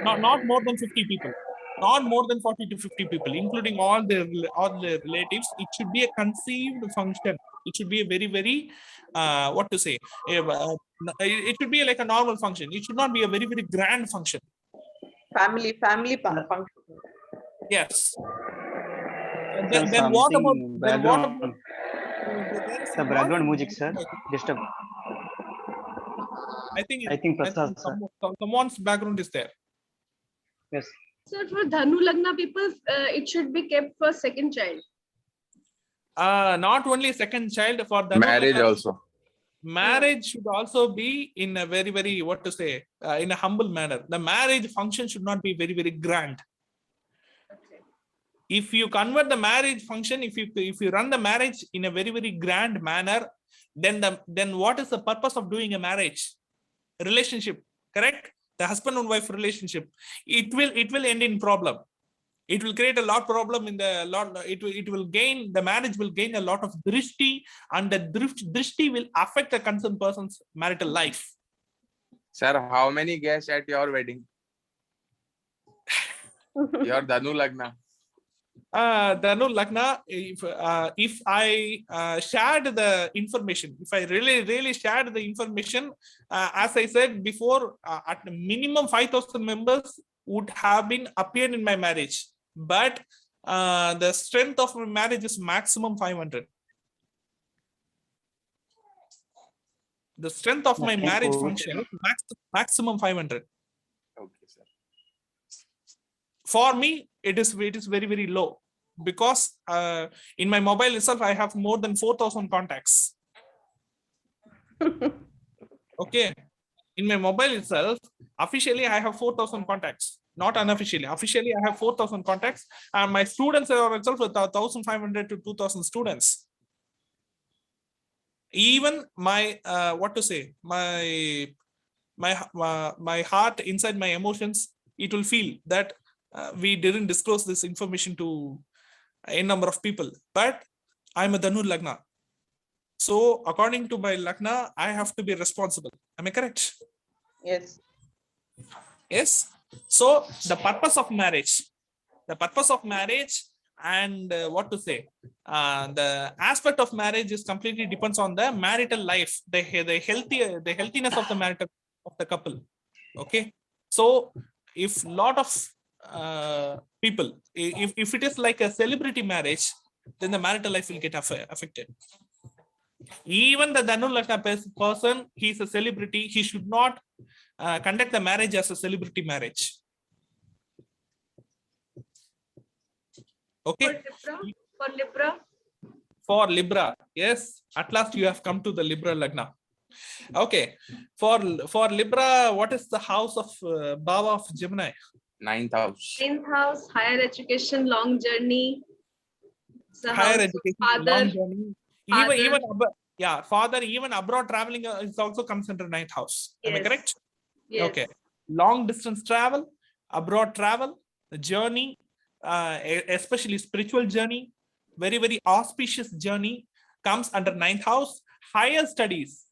not more than 50 people, not more than 40 to 50 people, including all the relatives. It should be a conceived function. It should be a very, what to say, it should be like a normal function. It should not be a very, grand function. Family function. Yes. Sir, Then what about something background? The background music, sir. Disturb. I think Prasad, sir. someone's background is there. Yes. So for Dhanu Lagna people, it should be kept for second child. Not only second child, for the Marriage also. Marriage should also be in a very, what to say, in a humble manner. The marriage function should not be very, grand. If you convert the marriage function, if you run the marriage in a very, grand manner, then what is the purpose of doing a marriage? A relationship, correct? The husband and wife relationship. It will end in problem. It will create a lot of problem in the marriage will gain a lot of drishti, and the drishti will affect the concerned person's marital life. Sir, how many guests at your wedding? Your Dhanu Lagna. Dhanu Lagna, if I shared the information, if I really shared the information, as I said before, at minimum 5,000 members would have been appeared in my marriage. But the strength of my marriage is maximum 500. The strength of my marriage function is maximum 500. Okay, sir. For me, it is very, low, because in my mobile itself, I have more than 4,000 contacts. Okay. In my mobile itself, officially, I have 4,000 contacts. Not unofficially. Officially, I have 4,000 contacts, and my students are itself with 1,500 to 2,000 students. Even my what to say, my heart, inside my emotions, it will feel that we didn't disclose this information to a number of people. But I'm a Dhanu Lagna, so according to my Lagna, I have to be responsible. Am I correct? Yes. Yes. So the purpose of marriage, and what to say, the aspect of marriage is completely depends on the marital life, the healthiness of the marital of the couple. Okay. So if lot of people, if it is like a celebrity marriage, then the marital life will get affected. Even the Dhanu Lagna person, he's a celebrity, he should not conduct the marriage as a celebrity marriage. Okay. For Libra? For Libra, yes, at last you have come to the Libra Lagna. Okay, for Libra, what is the house of Bhava of Gemini? 9th house. 10th house, higher education, long journey. It's a Higher house of education, father. long journey. Father, even abroad traveling is also comes under 9th house. Am I Yes. correct? Yes. Okay. Long distance travel, abroad travel, the journey, especially spiritual journey, very, very auspicious journey comes under 9th house. Higher studies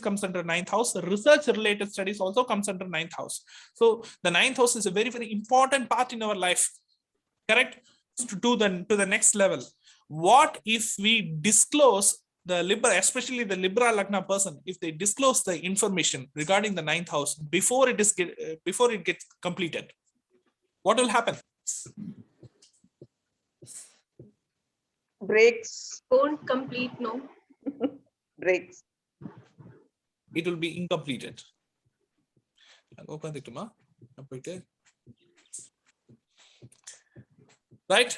comes under 9th house. Research related studies also comes under 9th house. So the 9th house is a very, very important part in our life. Correct? To the next level. What if we disclose the Libra, especially the Libra Lagna person, if they disclose the information regarding the 9th house before it gets completed? What will happen? Breaks. Won't complete, no. Breaks. It will be incompleted. Right.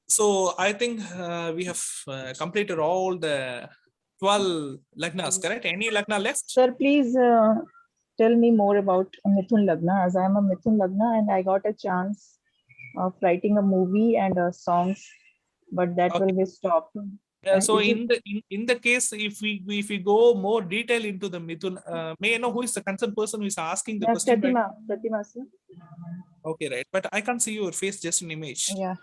So I think we have completed all the 12 Lagnas, correct? Any Lagna left? Sir, please tell me more about Mithun Lagna, as I am a Mithun Lagna and I got a chance of writing a movie and songs, but that will be stopped. So Is in the case, if we go more detail into the Mithun, may I know who is the concerned person who is asking the question? Right? Pratima, sir. Okay, right. But I can't see your face, just an image. Yeah.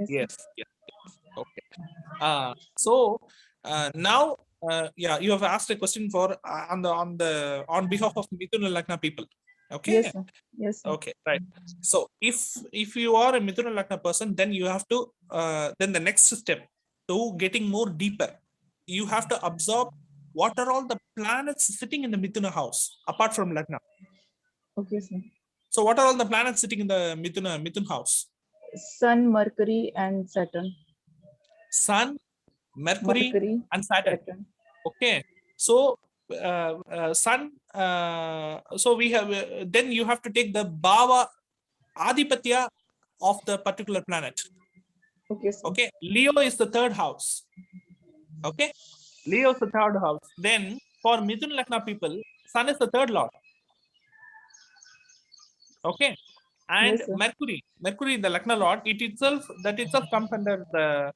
Yes. Okay. So now, yeah, you have asked a question for on behalf of Mithuna Lagna people. Okay. Yes, sir. Yes, sir. Okay, right. So if you are a Mithuna Lagna person, then you have to then the next step to getting more deeper, you have to absorb what are all the planets sitting in the Mithuna house apart from Lagna. Okay, sir. So what are all the planets sitting in the Mithun house? Sun, Mercury, and Saturn. Sun, Mercury and Saturn. Okay. So Sun. So we have then you have to take the Bhava Adipatya of the particular planet. Okay, sir. Okay. Leo is the third house. Okay. Leo is the third house. Then for Mithun Lagna people, Sun is the third lord. Okay. And Yes, sir. Mercury, the Lagna lord, that itself comes under the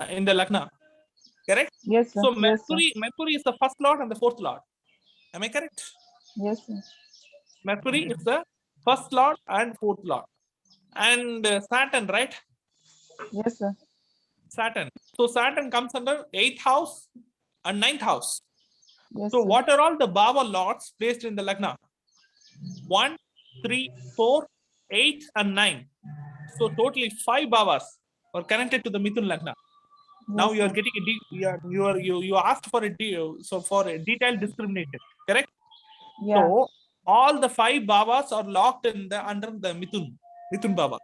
in the Lagna. Correct? Yes, sir. So Yes, sir. Mercury is the first lord and the fourth lord. Am I correct? Yes, sir. Mercury is the first lord and fourth lord. And Saturn, right? Yes, sir. Saturn. So Saturn comes under 8th house and 9th house. Yes, So sir. what are all the Bhava lords placed in the Lagna? 1, 3, 4, 8, and 9. So totally 5 Bhavas are connected to the Mithun Lagna. Now you are getting you asked for a detailed discrimination, correct? Yeah. So all the 5 Bhavas are locked in under the Mithun Bhava.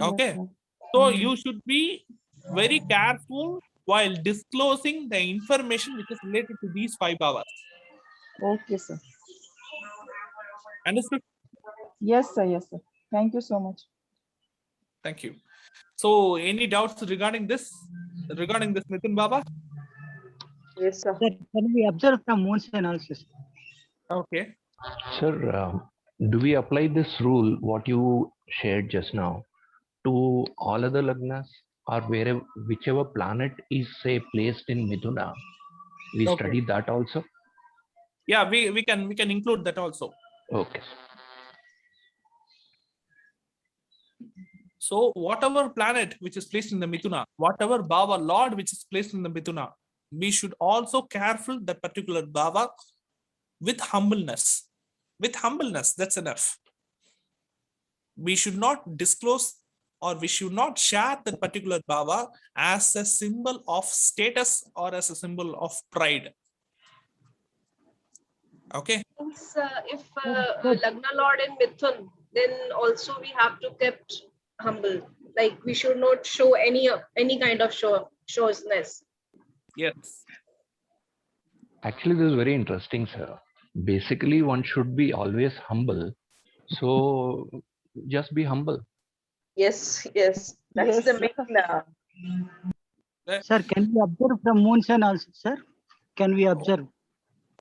Okay. Yes, So you should be very careful while disclosing the information which is related to these 5 Bhavas. Okay, sir. Understood? Yes, sir. Yes, sir. Thank you so much. Thank you. So any doubts regarding this Mithun Bhava? Yes, sir. Can we observe from moon's analysis? Okay. Sir, do we apply this rule, what you shared just now, to all other lagnas, or whichever planet is, say, placed in Mithuna? We study that also? Yeah, we can include that also. Okay. So whatever planet which is placed in the Mithuna, whatever Bhava Lord which is placed in the Mithuna, we should also careful that particular Bhava with humbleness. With humbleness, that's enough. We should not disclose or we should not share that particular Bhava as a symbol of status or as a symbol of pride. Okay. Means, if Lagna Lord in Mithun, then also we have to kept humble. Like we should not show any kind of showsness. Yes. Actually, this is very interesting, sir. Basically, one should be always humble. So just be humble. Yes, yes. That's Yes. the main. Sir, can we observe from moon sign also, sir? Can we observe?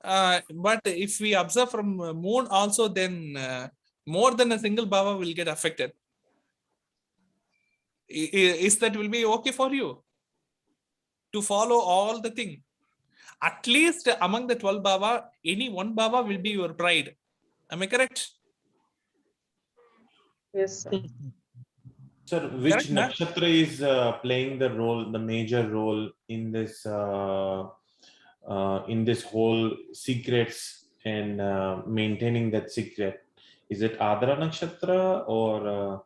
But if we observe from moon also, then more than a single bhava will get affected. Is that will be okay for you to follow all the thing? At least among the 12 bhava, any one bhava will be your pride. Am I correct? Yes. Sir, which Correct, na? nakshatra is playing the role, the major role in this whole secrets and maintaining that secret? Is it Adra nakshatra or?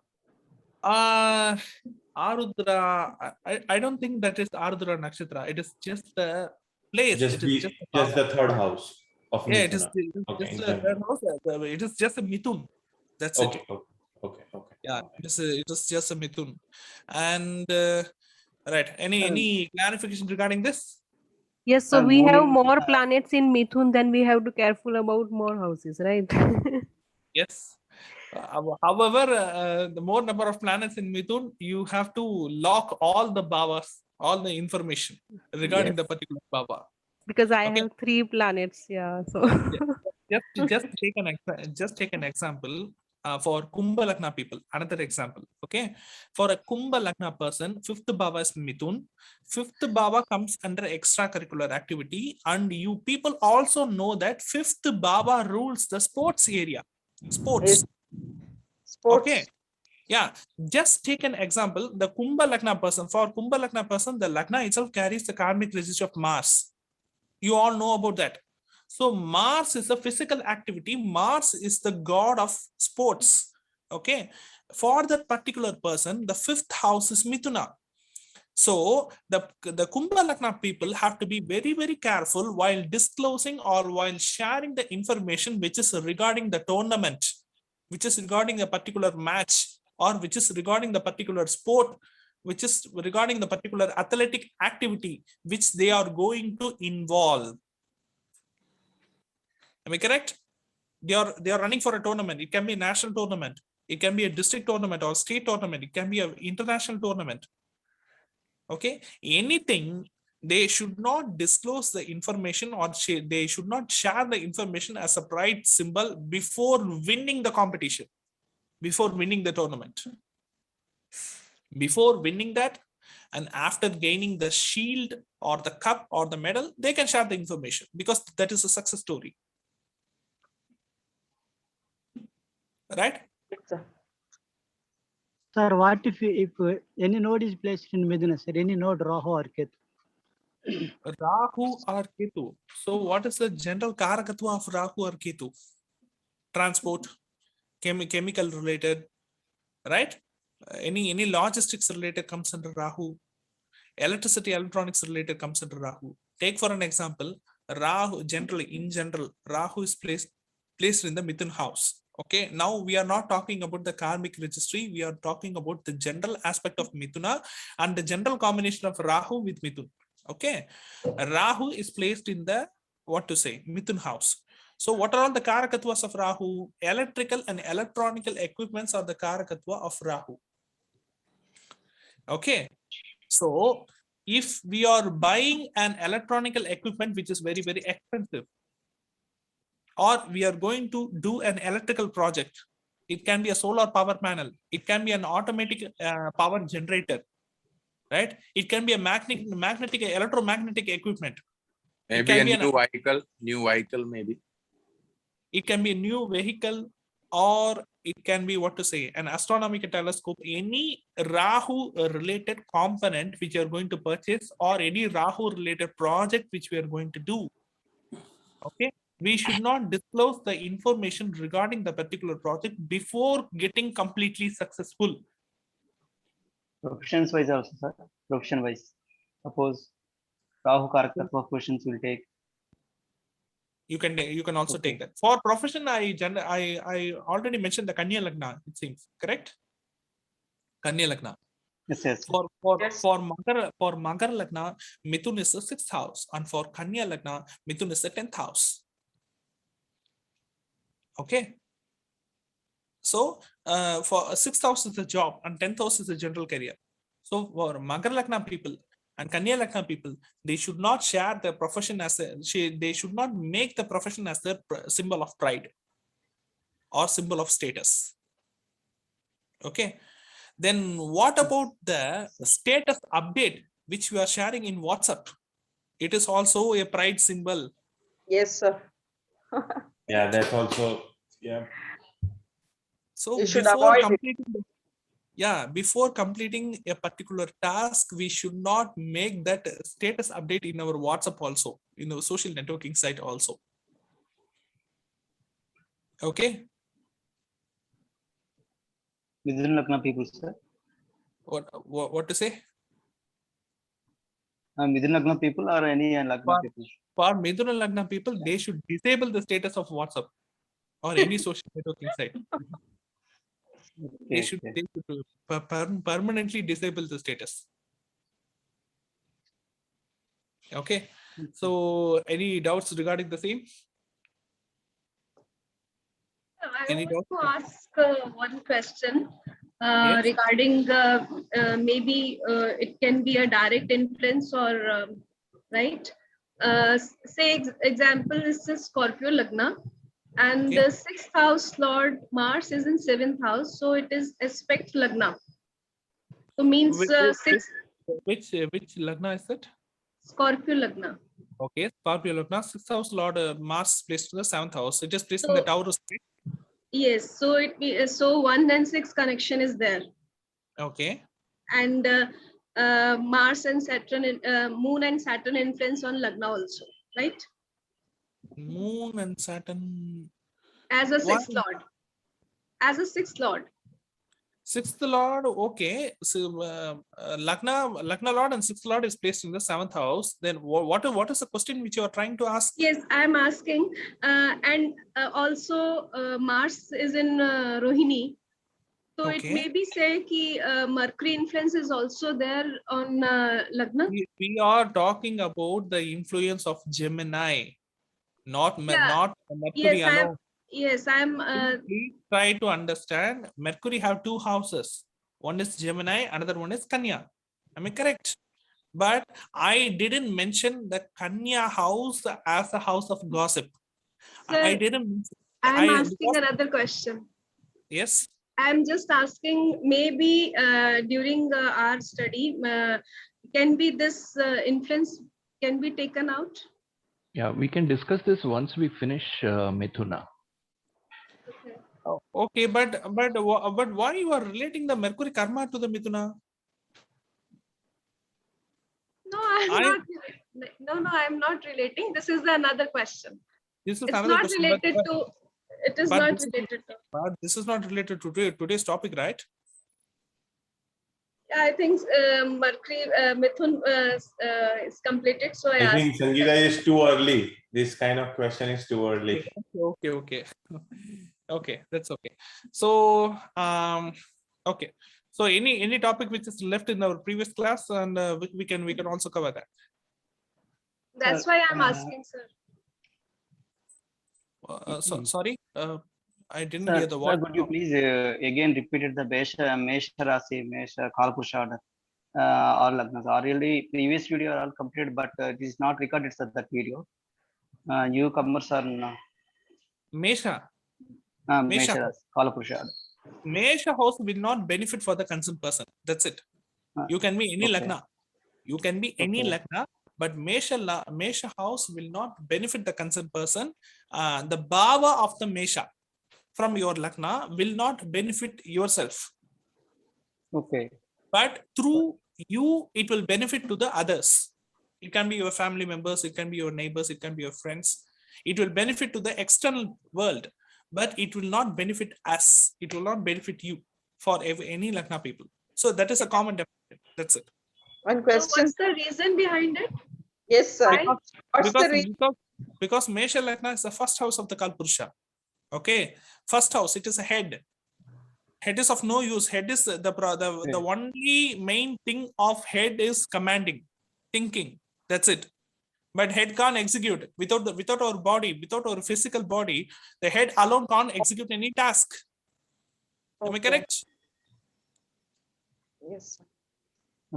Arudra, I don't think that is Arudra nakshatra. It is just the place. Just It is just be a just bhava. the third house of Yeah, it is Mithuna. Okay, just in a general. third house. It is just a Mithun. That's it. Okay, okay. Yeah, it is just a Mithun. And right, any clarification regarding this? Yes, so Sir, we moon have in more planets in Mithun, then we have to careful about more houses, right? Yes. However, the more number of planets in Mithun, you have to lock all the bhavas, all the information regarding Yes, the particular bhava. because I Okay. have 3 planets, yeah. So Just take an example for Kumbha Lagna people. Another example. Okay. For a Kumbha Lagna person, 5th bhava is Mithun. 5th bhava comes under extracurricular activity, and you people also know that 5th bhava rules the sports area. Sports. Yes. Sports. Okay. Yeah, just take an example. The Kumbha Lagna person, for Kumbha Lagna person, the Lagna itself carries the karmic register of Mars. You all know about that. So Mars is a physical activity. Mars is the god of sports. Okay. For that particular person, the 5th house is Mithuna. So the Kumbha Lagna people have to be very, very careful while disclosing or while sharing the information which is regarding the tournament, which is regarding a particular match, or which is regarding the particular sport, which is regarding the particular athletic activity which they are going to involve. Am I correct? They are running for a tournament. It can be a national tournament. It can be a district tournament or state tournament. It can be an international tournament. Okay, anything, they should not disclose the information, or they should not share the information as a pride symbol before winning the competition, before winning the tournament. Before winning that, and after gaining the shield or the cup or the medal, they can share the information, because that is a success story. Right? Sir, what if any node is placed in Miduna, sir? Any node, Rahu or Ketu? Rahu or Ketu. So what is the general karakatva of Rahu or Ketu? Transport, chemical related, right? Any logistics related comes under Rahu. Electricity, electronics related comes under Rahu. Take for an example, Rahu, in general, Rahu is placed in the Mithun house. Okay, now we are not talking about the karmic registry. We are talking about the general aspect of Mithuna and the general combination of Rahu with Mithun. Okay, Rahu is placed in the, what to say, Mithun house. So what are all the karakatvas of Rahu? Electrical and electronical equipments are the karakatva of Rahu. Okay, so if we are buying an electronical equipment which is very, very expensive, or we are going to do an electrical project, it can be a solar power panel, it can be an automatic power generator, right? It can be a magnetic electromagnetic equipment. Maybe a new vehicle maybe. It can be a new vehicle, or it can be, what to say, an astronomical telescope, any Rahu related component which you are going to purchase, or any Rahu related project which we are going to do. Okay, we should not disclose the information regarding the particular project before getting completely successful. Professions wise also, sir. Profession wise. Suppose Rahu Karakatva questions will take. You can also take that. For profession, I already mentioned the Kanya Lagna, it seems, correct? Kanya Lagna. Yes. For Magar Lagna, Mithun is the 6th house, and for Kanya Lagna, Mithun is the 10th house. Okay. So for 6th house is the job and 10th house is the general career. So for Magar Lagna people and Kanya Lagna people, they should not share their profession as they should not make the profession as their symbol of pride or symbol of status. Okay. Then what about the status update which we are sharing in WhatsApp? It is also a pride symbol. Yes, sir. Yeah, that's also, yeah. So You should before avoid it. before completing a particular task, we should not make that status update in our WhatsApp also, in our social networking site also. Okay. Mithun Lagna people, sir. What to say? Mithun Lagna people or any Lagna people? For Mithun Lagna people, they should disable the status of WhatsApp or any social networking site. They should permanently disable the status. Okay. So any doubts regarding the same? I Any want doubts? to ask one question Yes. regarding maybe it can be a direct influence or right. Say example is a Scorpio Lagna, and the 6th house Lord Mars is in 7th house, so it is aspect Lagna. So means which Lagna is that? Scorpio Lagna. Okay, Scorpio Lagna, 6th house Lord Mars placed in the 7th house. It is placed in the Taurus. Yes, so so 1 and 6 connection is there. Okay. And Mars and Saturn, Moon and Saturn influence on Lagna also, right? Moon and Saturn. As a 6th Lord. As a 6th Lord. 6th Lord, okay. So Lagna Lord and 6th Lord is placed in the 7th house. Then what is the question which you are trying to ask? Yes, I am asking. And also Mars is in Rohini. So it may be say ki Mercury influence is also there on Lagna. We are talking about the influence of Gemini, not Mercury alone. Yes, I'm. Please try to understand. Mercury have 2 houses. One is Gemini, another one is Kanya. Am I correct? But I didn't mention the Kanya house as a house of gossip. Sir, I didn't. I'm asking another question. Yes. I'm just asking, maybe during our study, can be this influence can be taken out? Yeah, we can discuss this once we finish Mithuna. Okay, but why you are relating the Mercury karma to the Mithuna? No, I'm not relating. This is another question. This is it's another not question. Related to. It is not related to. But this is not related to today's topic, right? I think Mercury Mithun is completed. So I think Sangeeta is too early. This kind of question is too early. Okay. Okay, that's okay. So okay. So any topic which is left in our previous class, and we can also cover that. That's why I'm asking, sir. Sorry, I didn't hear the word. Sir, could you please again repeat the Mesha Rasi, Mesha Kalpusha or Lagnas? Already previous video are all completed, but it is not recorded at that video. Newcomers are Mesha. Mesha Kalpusha. Mesha house will not benefit for the concerned person. That's it. You can be any Lagna. You can be any Lagna, but Mesha house will not benefit the concerned person. The Bhava of the Mesha from your Lagna will not benefit yourself. Okay. But through you, it will benefit to the others. It can be your family members, it can be your neighbors, it can be your friends. It will benefit to the external world, but it will not benefit us. It will not benefit you for any Lagna people. So that is a common definition. That's it. One question. So what's the reason behind it? Yes, sir. Because because Mesha Lagna is the first house of the Kalpurusha. Okay, first house, it is a head. Head is of no use. Head is the only main thing of head is commanding, thinking. That's it. But head can't execute without our body, without our physical body. The head alone can't execute any task. Am I correct? Yes.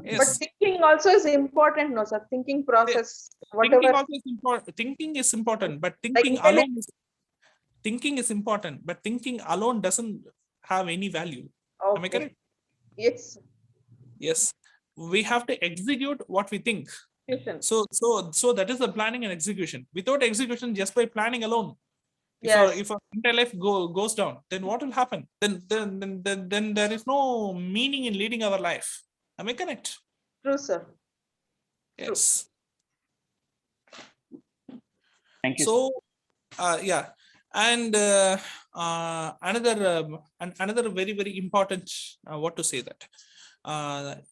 Yes. But thinking also is important, no, sir? Thinking process, whatever. Thinking also is important. Thinking is important, but thinking Like alone is thinking is important, but thinking alone doesn't have any value. Am I correct? Yes. Yes. We have to execute what we think. Yes. So that is the planning and execution. Without execution, just by planning alone, Yes. if our entire life goes down, then what will happen? Then there is no meaning in leading our life. Am I correct? True, sir. Yes. Thank you. So, yeah, and another very important what to say that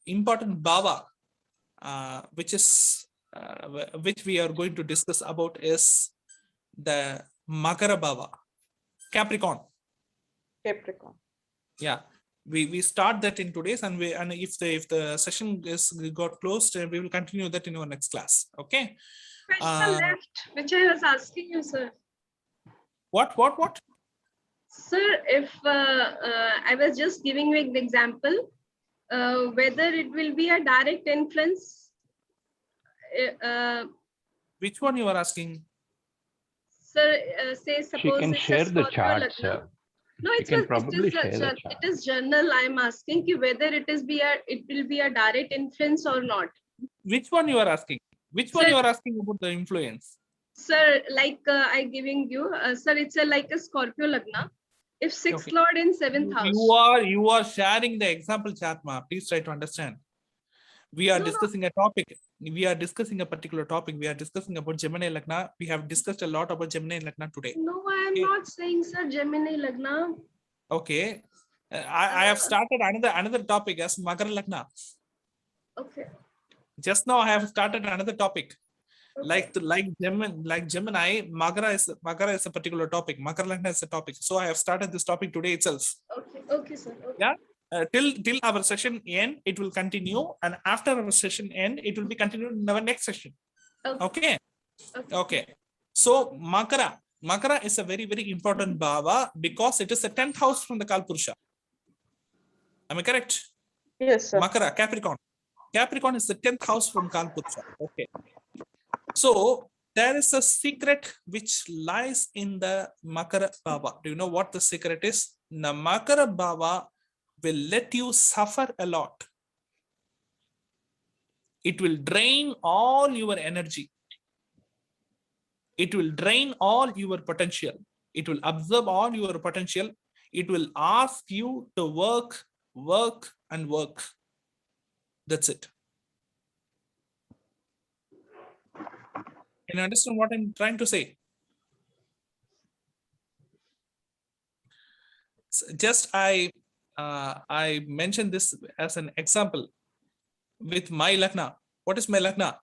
important bhava, which we are going to discuss about is the Makara bhava, Capricorn. Capricorn. Yeah, we start that in today's, and if the session got closed, we will continue that in our next class. Okay. Question left, which I was asking you, sir. What? Sir, if I was just giving you an example, whether it will be a direct influence. Which one you are asking? Sir, say She suppose can it's share a the Scorpio chart, Lagna. sir. No, You it can was probably share the chart. it is journal. I'm asking you whether it will be a direct influence or not. Which one you are asking? Which one you are asking about the influence? Sir, like I giving you, sir, it's like a Scorpio Lagna. If sixth Okay. lord in seventh house. You are sharing the example, Chatma. Please try to understand. We are discussing a topic. We are discussing a particular topic. We are discussing about Gemini Lagna. We have discussed a lot about Gemini Lagna today. No, I am not saying, sir, Gemini Lagna. Okay. I have started another topic as Makara Lagna. Okay. Just now I have started another topic. Okay. Like Gemini, Makara is a particular topic. Makara Lagna is a topic. So I have started this topic today itself. Okay, sir. Okay. Yeah. Till our session end, it will continue, and after our session end, it will be continued in our next session. Okay. So Makara is a very important bhava because it is the 10th house from the Kalpurusha. Am I correct? Yes, sir. Makara, Capricorn is the 10th house from Kalpurusha. Okay. So there is a secret which lies in the Makara bhava. Do you know what the secret is? The Makara bhava will let you suffer a lot. It will drain all your energy. It will drain all your potential. It will absorb all your potential. It will ask you to work. That's it. Can you understand what I'm trying to say? Just I mentioned this as an example with my Lagna. What is my Lagna?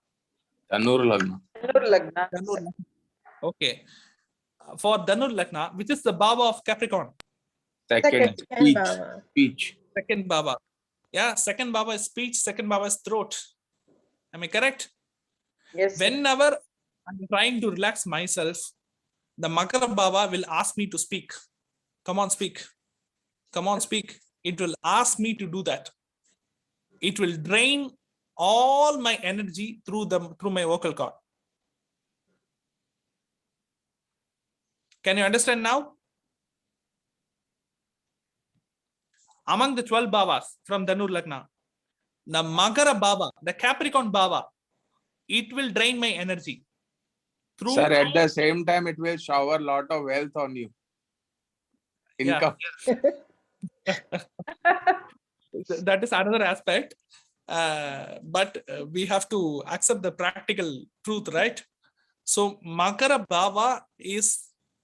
Dhanur Lagna. Okay. For Dhanur Lagna, which is the bhava of Capricorn? Second, speech. Second bhava. Yeah, second bhava is speech, second bhava is throat. Am I correct? Yes. Whenever I'm trying to relax myself, the Makara bhava will ask me to speak. Come on, speak. Come on, speak. It will ask me to do that. It will drain all my energy through my vocal cord. Can you understand now? Among the 12 bhavas from Dhanur Lagna, the Makara bhava, the Capricorn bhava, it will drain my energy. Sir, at the same time, it will shower a lot of wealth on you. Income. Yeah. That is another aspect. But we have to accept the practical truth, right? So Makara bhava is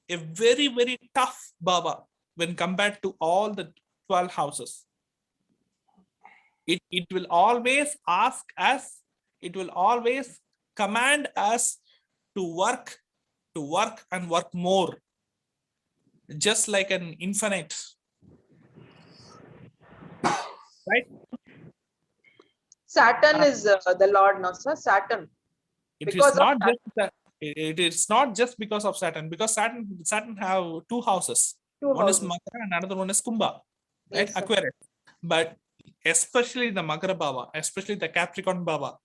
a very tough bhava when compared to all the 12 houses. It will always ask us, it will always command us to work to work and work more, just like an infinite. Right? Saturn is the Lord, no, sir? Saturn. It is Because of not Saturn. just that. It is not just because of Saturn, because Saturn have two houses. One is Makara and another one is Kumbha, right? Yes, sir. Aquarius. But especially the Makara Bhava, especially the Capricorn Bhava,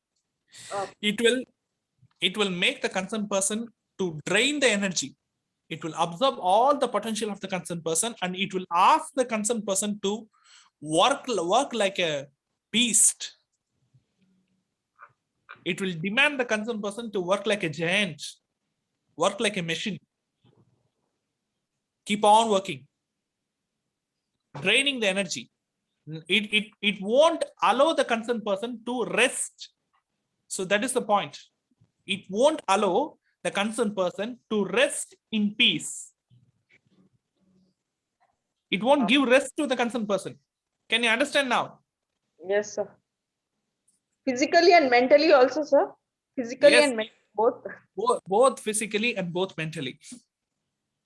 it will make the concerned person to drain the energy. It will absorb all the potential of the concerned person, and it will ask the concerned person to work like a beast. It will demand the concerned person to work like a giant, work like a machine. Keep on working, draining the energy. It won't allow the concerned person to rest. So that is the point. It won't allow the concerned person to rest in peace. It won't give rest to the concerned person. Can you understand now? Yes, sir. Physically and mentally also, sir. Physically Yes. and both. Both physically and both mentally.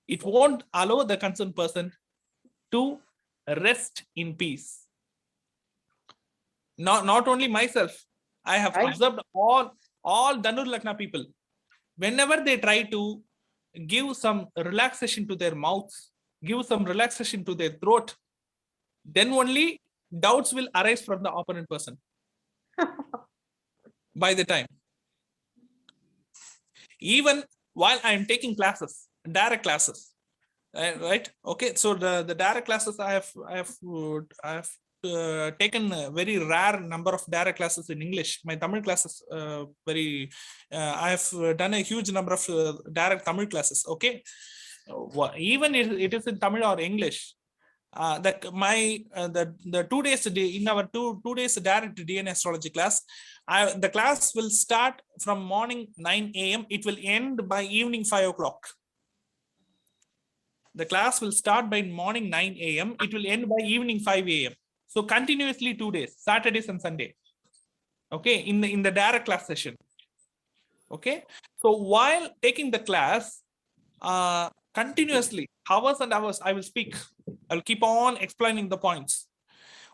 It won't allow the concerned person to rest in peace. Not only myself, I have observed all Dhanur Lagna people. Whenever they try to give some relaxation to their mouths, give some relaxation to their throat, then only doubts will arise from the opponent person. By the time, even while I am taking classes, direct classes, right? Okay, so the direct classes I have taken a very rare number of direct classes in English. My Tamil classes I have done a huge number of direct Tamil classes. Okay, even if it is in Tamil or English. The 2 days in our two days direct DNA astrology class, the class will start from morning 9 a.m. It will end by evening 5 o'clock. The class will start by morning 9 a.m. It will end by evening 5 a.m. So continuously 2 days, Saturdays and Sunday. Okay, in the direct class session. Okay, so while taking the class, continuously, hours and hours, I will speak. I'll keep on explaining the points.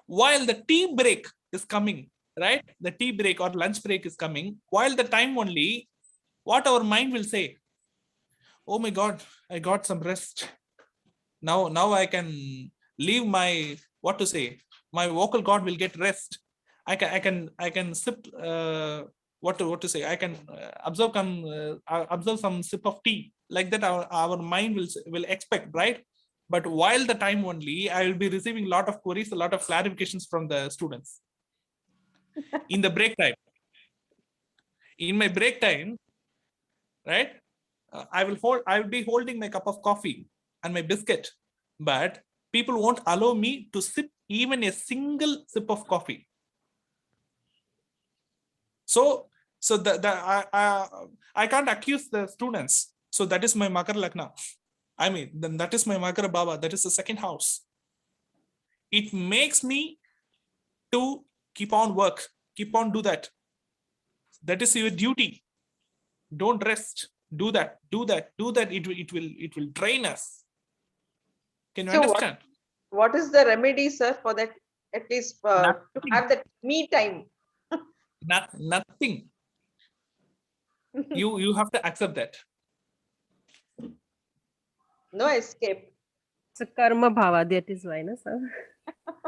While the tea break is coming, right? The tea break or lunch break is coming. While the time only, what our mind will say, oh my God, I got some rest. Now I can leave my, what to say, my vocal cord will get rest. I can sip, what to say, I can observe some sip of tea. Like that our mind will expect, right? But while the time only, I will be receiving a lot of queries, a lot of clarifications from the students. In the break time. In my break time, right? I will be holding my cup of coffee and my biscuit, but people won't allow me to sip even a single sip of coffee. So I can't accuse the students. So that is my Makar Lagna. I mean, then that is my Makara Bhava. That is the second house. It makes me to keep on work, keep on do that. That is your duty. Don't rest. Do that. It will drain us. Can you understand? What is the remedy, sir, for that? At least to have that me time. Nothing. You have to accept that. No escape. It's a karma bhava, that is why, no, sir?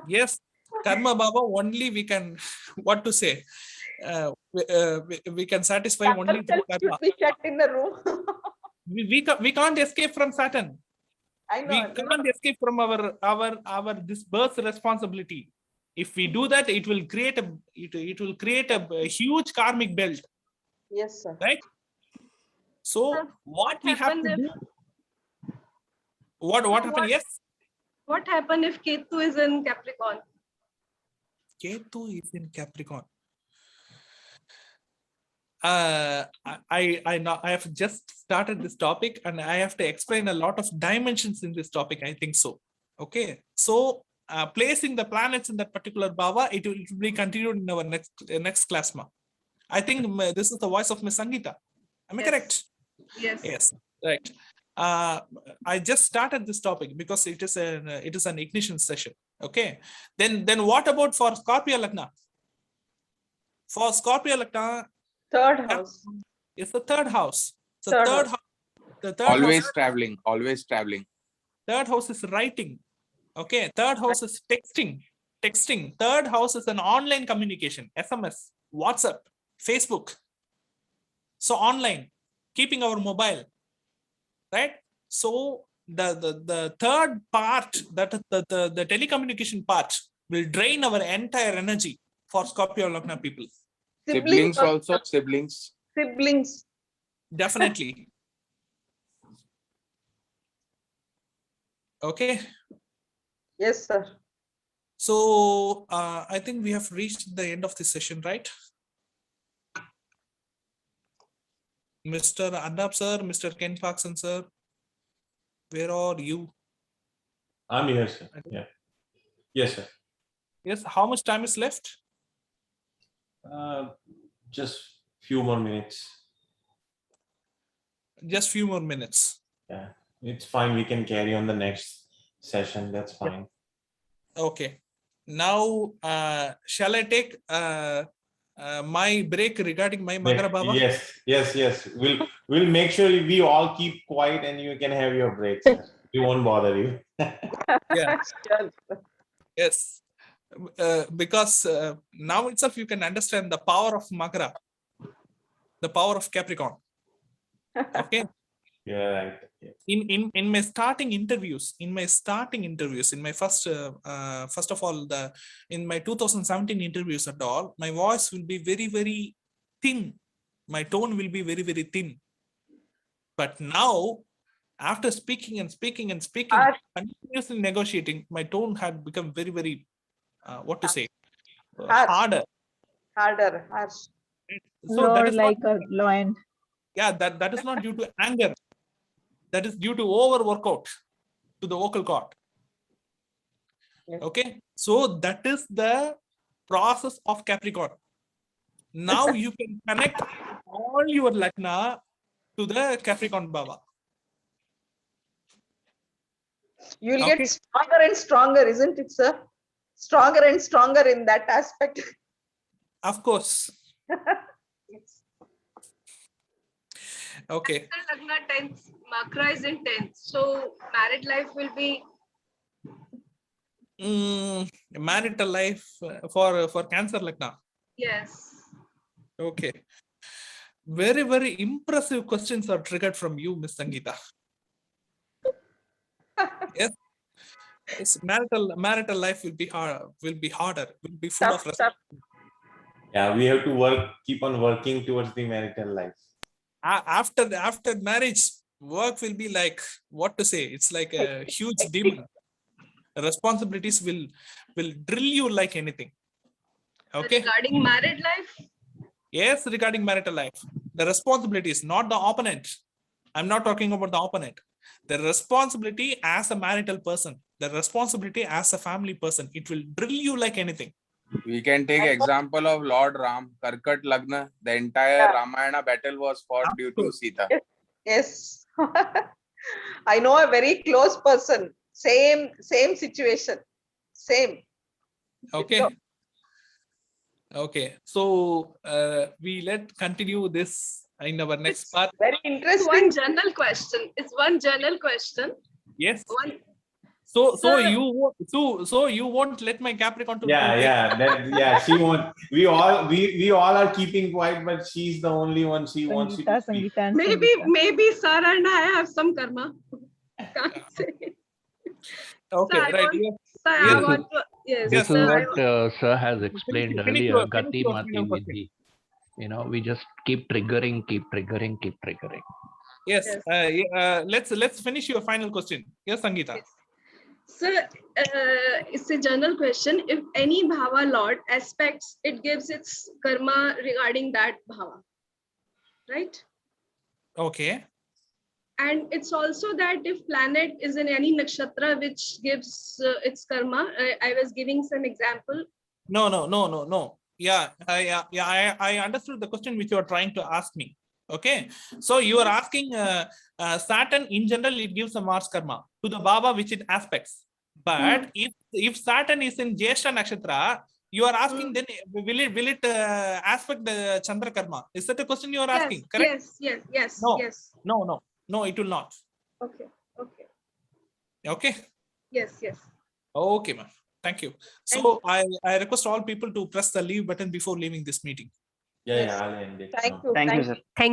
Yes, karma bhava only we can, what to say, we can satisfy only through karma. Should be shut in the room. we can't escape from Saturn. I know. We can't escape from our this birth responsibility. If we do that, it will create a huge karmic belt. Yes, sir. Right. So what we have to do? What happened? Yes. What happened if Ketu is in Capricorn? Ketu is in Capricorn. I have just started this topic and I have to explain a lot of dimensions in this topic. I think so. Okay. So placing the planets in that particular bhava, it will be continued in our next class. I think this is the voice of Miss Sangeeta. Am I correct? Yes. Yes. Right. I just started this topic because it is an ignition session. Okay. Then what about for Scorpio Lagna? For Scorpio Lagna, Third house. it's the third house. So Third third house. house. The third Always house. traveling. Always traveling. Third house is writing. Okay. Third house is texting. Third house is an online communication, SMS, WhatsApp, Facebook. So online, keeping our mobile, right? So the third part, that the telecommunication part, will drain our entire energy for Scorpio Lagna people. Siblings also. Siblings. Siblings. Definitely. Okay. Yes, sir. So I think we have reached the end of this session, right? Mr. Adab sir, Mr. Ken Parkson sir, where are you? I'm here, sir. Yeah. Yes, sir. Yes, how much time is left? Just few more minutes. Just few more minutes. Yeah, it's fine. We can carry on the next session. That's fine. Okay. Now, shall I take my break regarding my Magara Baba? Yes. We'll make sure we all keep quiet and you can have your break, sir. We won't bother you. Yeah. Yes. Because now itself you can understand the power of Magara, the power of Capricorn. Okay. Yeah, right. Yeah. In my starting interviews, in my first of all, in my 2017 interviews and all, my voice will be very, very thin. My tone will be very, very thin. But now, after speaking, continuously negotiating, my tone had become very, very, harder. Harsh. So that Roar is like not, a lion. yeah, that is not due to anger. That is due to overworkout to the vocal cord. Yes. Okay, so that is the process of Capricorn. Now you can connect all your Lagna to the Capricorn Baba. You'll Okay. get stronger and stronger, isn't it, sir? Stronger and stronger in that aspect. Of course. Okay. Lagna 10th, Makra is in 10th. So married life will be Marital life for Cancer Lagna. yes. Okay. Very, very impressive questions are triggered from you, Miss Sangeeta. Yes. Yes, marital life will be harder, will be full of Tough. Yeah, we have to keep on working towards the marital life. After marriage, work will be like, what to say, it's like a huge demon. Responsibilities will drill you like anything. Okay. Regarding married life? Yes, regarding marital life. The responsibility is not the opponent. I'm not talking about the opponent. The responsibility as a marital person, the responsibility as a family person, it will drill you like anything. We can take example of Lord Ram, Karkat Lagna. The entire Ramayana battle was fought due to Sita. Yes. I know a very close person. Same situation. Same. Okay. Okay. So we continue this in our next part. Very It's interesting. one general question. It's one general question. Yes. One. So Sir, you won't let my Capricorn to She won't. We all are keeping quiet, but she's the only one. She wants you to speak. Sangeeta and maybe Sangeeta. sir and I have some karma. Can't say. Okay, Sir, right. I want to, yes. This is sir, what Sir has explained finish earlier. your Gati final Mati question. Vidhi. We just keep triggering. Yes. Yes. Let's finish your final question. Yes, Sangeeta. Yes. Sir, it's a general question. If any bhava lord aspects, it gives its karma regarding that bhava, right? Okay. And it's also that if planet is in any nakshatra which gives its karma, I was giving some example. No. Yeah, I understood the question which you are trying to ask me. Okay, so you are asking Saturn in general, it gives a Mars karma to the Baba which it aspects. But if Saturn is in Jyeshtha nakshatra, you are asking then will it aspect the Chandra karma? Is that the question you are asking? Correct? Yes. No, it will not. Okay. Okay. Yes. Okay, ma'am. Thank you. So I request all people to press the leave button before leaving this meeting. Yeah, I'll end it. Thank you. Thank you, sir. Thank